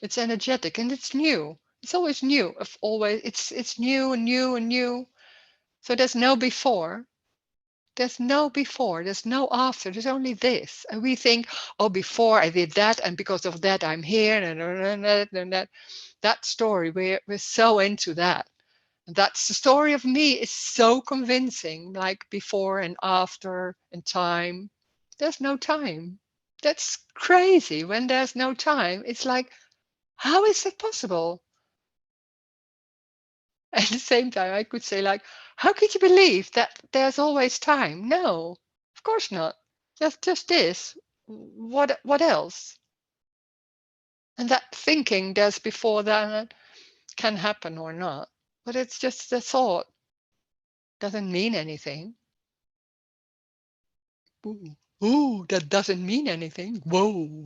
S2: It's energetic and it's new. It's always new. It's new and new and new. So there's no before. There's no before. There's no after. There's only this. And we think, oh, before I did that, and because of that I'm here, and that story. We're so into that. That's the story of me. Is so convincing, like before and after and time. There's no time. That's crazy. When there's no time, it's like, how is that possible? At the same time, I could say, like, how could you believe that there's always time? No, of course not. Just this. What else? And that thinking there's before that can happen or not. But it's just the thought. Doesn't mean anything. Ooh, that doesn't mean anything. Whoa.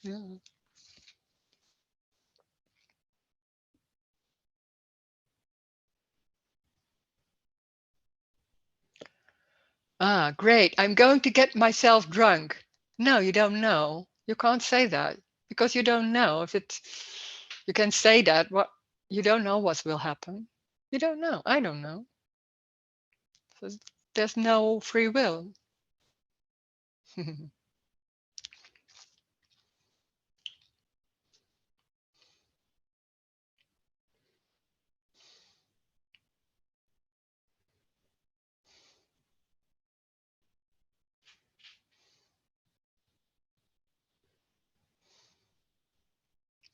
S2: Yeah. Ah, great. I'm going to get myself drunk. No, you don't know. You can't say that because you don't know if it's, you can say that, you don't know what will happen. You don't know. I don't know. So there's no free will.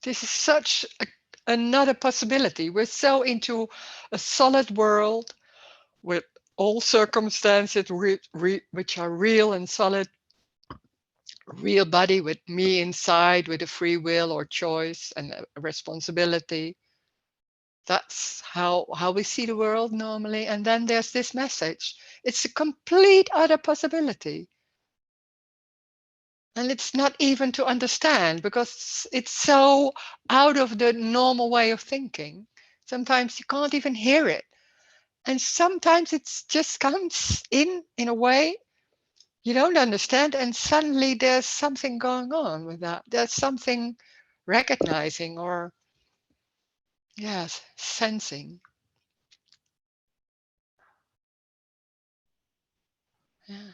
S2: This is such another possibility. We're so into a solid world with all circumstances which are real and solid. real body with me inside, with a free will or choice and a responsibility. That's how we see the world normally. And then there's this message. It's a complete other possibility. And it's not even to understand because it's so out of the normal way of thinking. Sometimes you can't even hear it. And sometimes it just comes in a way you don't understand. And suddenly there's something going on with that. There's something recognizing or, yes, sensing. Yeah.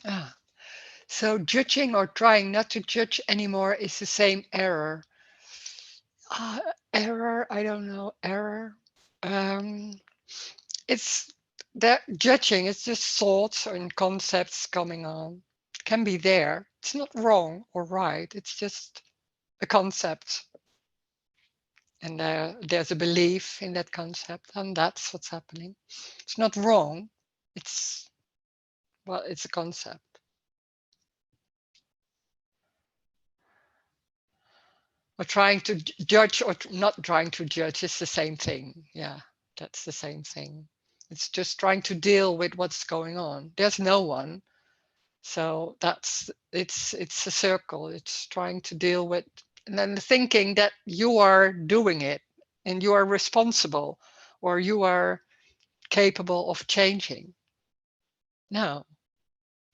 S2: Ah. So judging or trying not to judge anymore is the same error. Error, I don't know, error. It's that judging, it's just thoughts and concepts coming on. It can be there. It's not wrong or right. It's just a concept. And there's a belief in that concept, and that's what's happening. It's not wrong. It's, well, it's a concept. Or trying to judge or not trying to judge is the same thing. Yeah, that's the same thing. It's just trying to deal with what's going on. There's no one. So it's a circle. It's trying to deal with, and then thinking that you are doing it and you are responsible or you are capable of changing. No,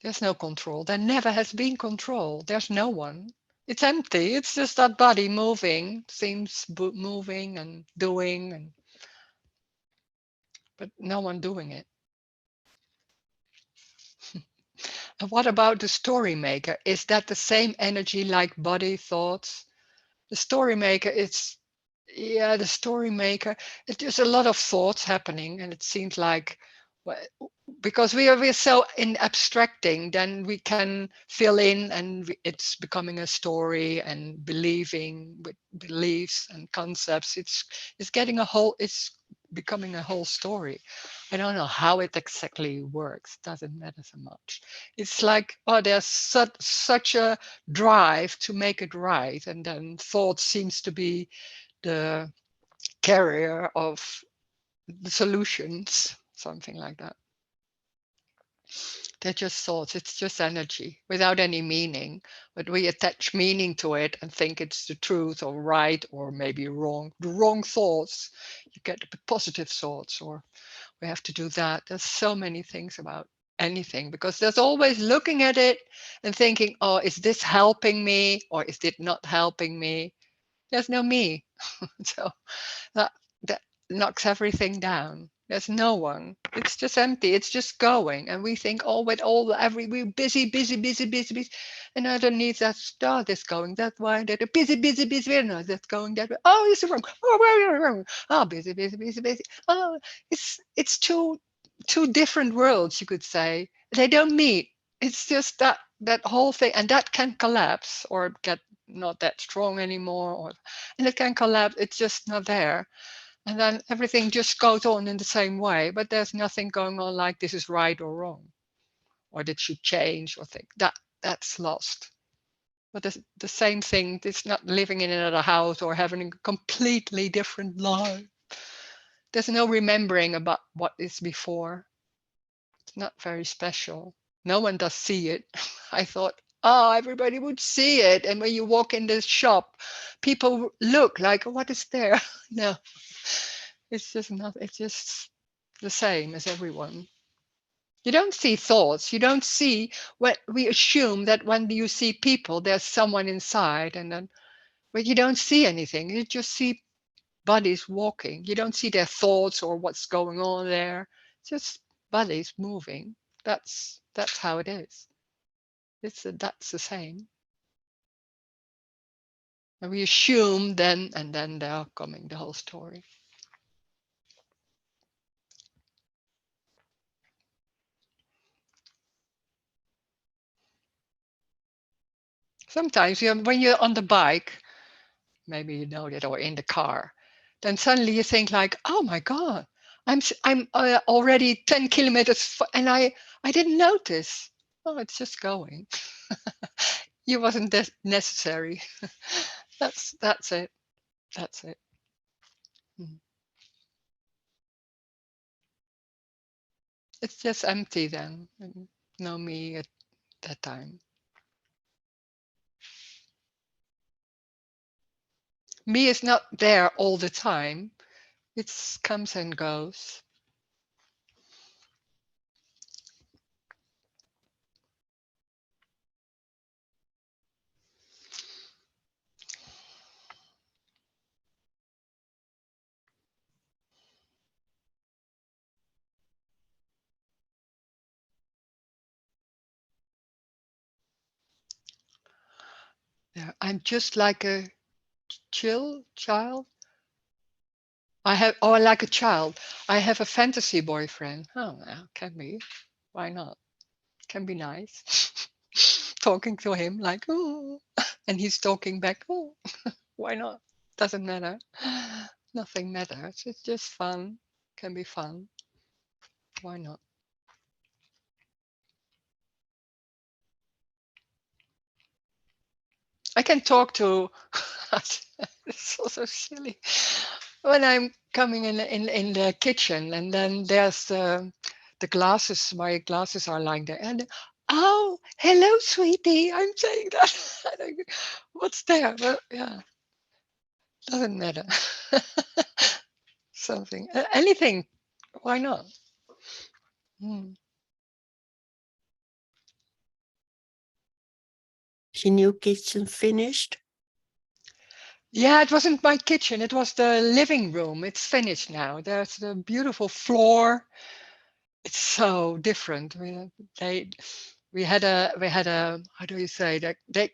S2: there's no control. There never has been control. There's no one. It's empty. It's just that body moving, seems moving and doing, but no one doing it. And what about the story maker? Is that the same energy like body, thoughts? The story maker, the story maker. There's a lot of thoughts happening, and it seems like, because we're so in abstracting, then we can fill in, and it's becoming a story and believing with beliefs and concepts. It's getting it's becoming a whole story. I don't know how it exactly works. Doesn't matter so much. It's like, oh, there's such a drive to make it right, and then thought seems to be the carrier of the solutions, something like that. They're just thoughts. It's just energy without any meaning, but we attach meaning to it and think it's the truth or right or maybe wrong. The wrong thoughts, you get the positive thoughts, or we have to do that. There's so many things about anything, because there's always looking at it and thinking, oh, is this helping me or is it not helping me? There's no me. So that knocks everything down. There's no one. It's just empty. It's just going. And we think, oh, with all we're busy, and underneath that star is going that way. That busy, no, that's going that way. Oh, it's wrong. Oh, wrong. Oh, busy. Oh, it's two different worlds, you could say. They don't meet. It's just that whole thing, and that can collapse or get not that strong anymore, and it can collapse. It's just not there. And then everything just goes on in the same way, but there's nothing going on like this is right or wrong, or that should change or think that's lost. But the same thing, it's not living in another house or having a completely different life. There's no remembering about what is before. It's not very special. No one does see it. I thought, oh, everybody would see it. And when you walk in the shop, people look like, what is there? No. It's just not, it's just the same as everyone. You don't see thoughts. You don't see what we assume that when you see people, there's someone inside, and then, but you don't see anything. You just see bodies walking. You don't see their thoughts or what's going on there. Just bodies moving. That's how it is. That's the same. And we assume then, and then they're coming the whole story. Sometimes when you're on the bike, maybe you know that, or in the car, then suddenly you think like, oh my God, I'm already 10 kilometers and I didn't notice. Oh, it's just going. You wasn't necessary. That's it. That's it. It's just empty then. No me at that time. Me is not there all the time. It comes and goes. Yeah, I'm just like a chill child. Like a child. I have a fantasy boyfriend. Oh, well, can be. Why not? Can be nice. Talking to him like, oh, and he's talking back, oh, why not? Doesn't matter. Nothing matters. It's just fun. Can be fun. Why not? I can talk to. It's also silly. When I'm coming in the kitchen, and then there's the glasses. My glasses are lying there, and oh, hello, sweetie. I'm saying that. What's there? Well, yeah, doesn't matter. Something, anything. Why not?
S6: Is your new kitchen finished?
S2: Yeah, it wasn't my kitchen. It was the living room. It's finished now. There's the beautiful floor. It's so different. We had a how do you say that they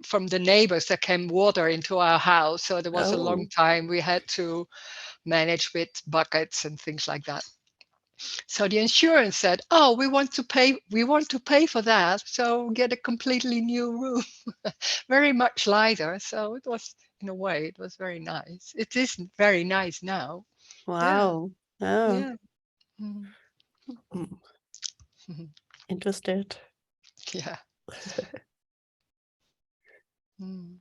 S2: from the neighbors there came water into our house, so there was a long time we had to manage with buckets and things like that. So the insurance said, oh, we want to pay for that, so get a completely new room. Very much lighter, so it was, in a way, it was very nice. It is very nice now.
S6: Wow. Oh,
S2: Yeah. Mm.
S6: mm,
S2: Mhm.
S6: interested.
S2: Yeah. Mm.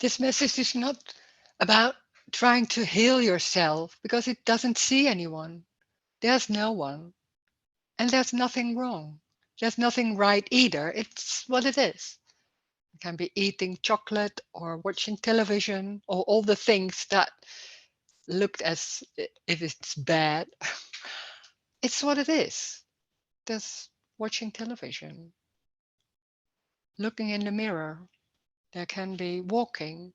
S2: This message is not about trying to heal yourself because it doesn't see anyone. There's no one. And there's nothing wrong. There's nothing right either. It's what it is. It can be eating chocolate or watching television or all the things that looked as if it's bad. It's what it is. There's watching television, looking in the mirror. There can be walking.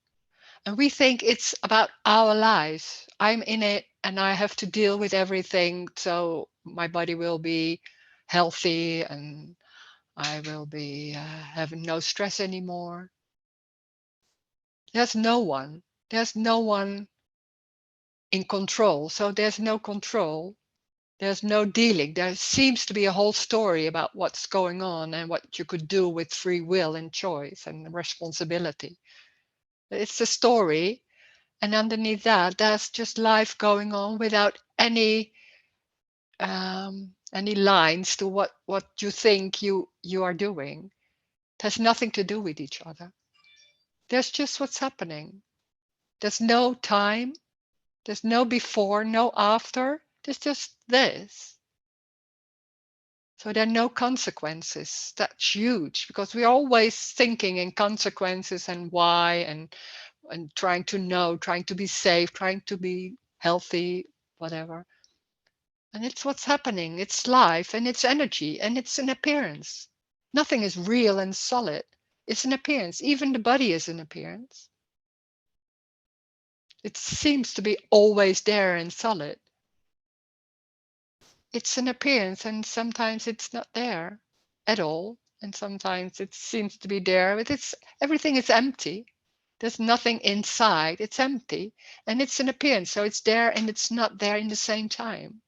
S2: And we think it's about our lives. I'm in it and I have to deal with everything. So my body will be healthy and I will be having no stress anymore. There's no one. There's no one in control. So there's no control. There's no dealing. There seems to be a whole story about what's going on and what you could do with free will and choice and responsibility. It's a story. And underneath that, there's just life going on without any lines to what you think you are doing. It has nothing to do with each other. There's just what's happening. There's no time. There's no before, no after. There's just this. So there are no consequences. That's huge because we're always thinking in consequences and why and trying to know, trying to be safe, trying to be healthy, whatever. And it's what's happening. It's life and it's energy and it's an appearance. Nothing is real and solid. It's an appearance. Even the body is an appearance. It seems to be always there and solid. It's an appearance and sometimes it's not there at all. And sometimes it seems to be there, but everything is empty. There's nothing inside. It's empty and it's an appearance. So it's there and it's not there in the same time.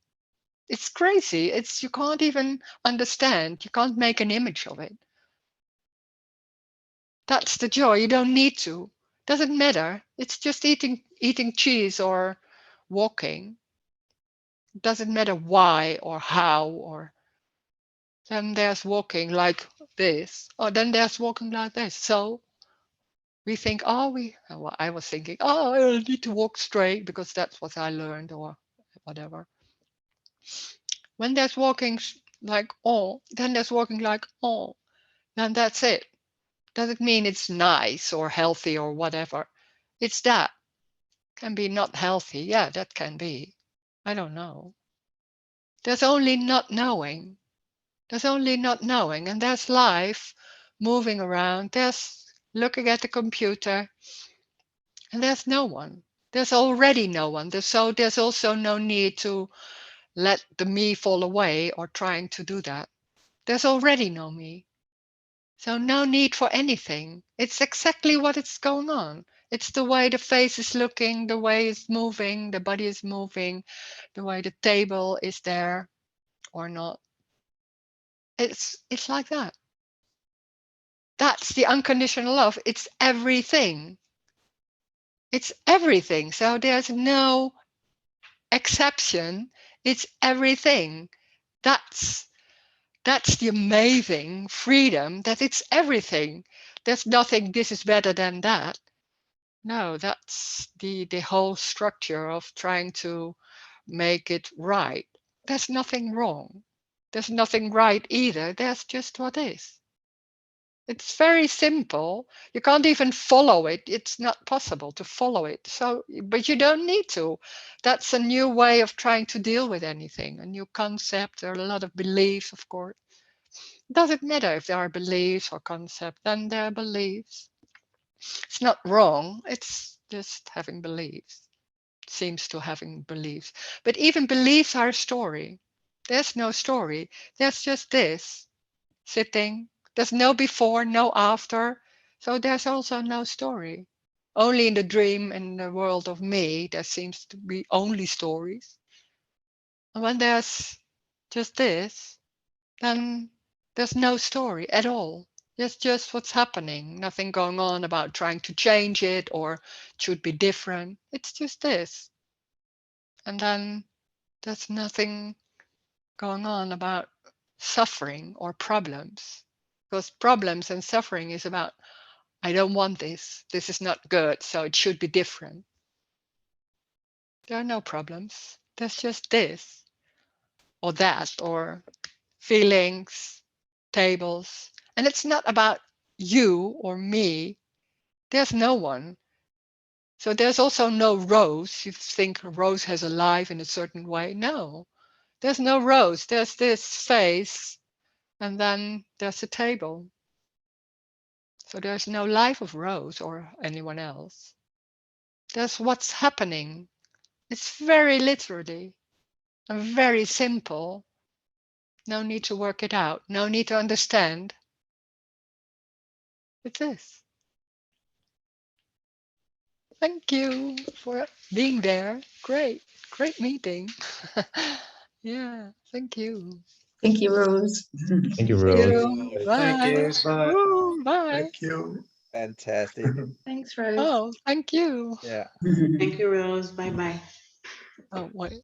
S2: It's crazy. You can't even understand. You can't make an image of it. That's the joy. You don't need to. Doesn't matter. It's just eating cheese or walking. Doesn't matter why or how or then there's walking like this or then there's walking like this. So we think, well, I was thinking, I need to walk straight because that's what I learned or whatever. When there's walking like then there's walking like then that's it. Doesn't mean it's nice or healthy or whatever. It's that. Can be not healthy. Yeah, that can be. I don't know. There's only not knowing. There's only not knowing. And there's life moving around. There's looking at the computer. And there's no one. There's already no one. There's also no need to let the me fall away or trying to do that. There's already no me. So no need for anything. It's exactly what is going on. It's the way the face is looking, the way it's moving, the body is moving, the way the table is there or not. It's like that. That's the unconditional love. It's everything. It's everything. So there's no exception. It's everything. That's the amazing freedom that it's everything. There's nothing, this is better than that. No, that's the whole structure of trying to make it right. There's nothing wrong. There's nothing right either. There's just what is. It's very simple. You can't even follow it. It's not possible to follow it. So, but you don't need to. That's a new way of trying to deal with anything, a new concept. There are a lot of beliefs, of course. It doesn't matter if there are beliefs or concepts, then there are beliefs. It's not wrong. It's just having beliefs. It seems to having beliefs. But even beliefs are a story. There's no story. There's just this sitting. There's no before, no after. So there's also no story. Only in the dream, in the world of me, there seems to be only stories. And when there's just this, then there's no story at all. There's just what's happening. Nothing going on about trying to change it or it should be different. It's just this. And then there's nothing going on about suffering or problems. Because problems and suffering is about I don't want this. This is not good, so it should be different. There are no problems. There's just this or that or feelings, tables. And it's not about you or me. There's no one. So there's also no Rose. You think Rose has a life in a certain way. No, there's no Rose. There's this face, and then there's a table. So there's no life of Rose or anyone else. There's what's happening. It's very literally and very simple. No need to work it out. No need to understand. It's this. Thank you for being there. Great meeting. Yeah, thank you.
S8: Thank you, Rose.
S5: Thank you,
S2: See
S5: Rose.
S2: you. Bye.
S7: Thank you. Bye.
S2: Woo, bye.
S7: Thank you.
S5: Fantastic.
S8: Thanks, Rose.
S2: Oh, thank you.
S5: Yeah.
S9: Thank you, Rose. Bye bye.
S2: Oh, wait.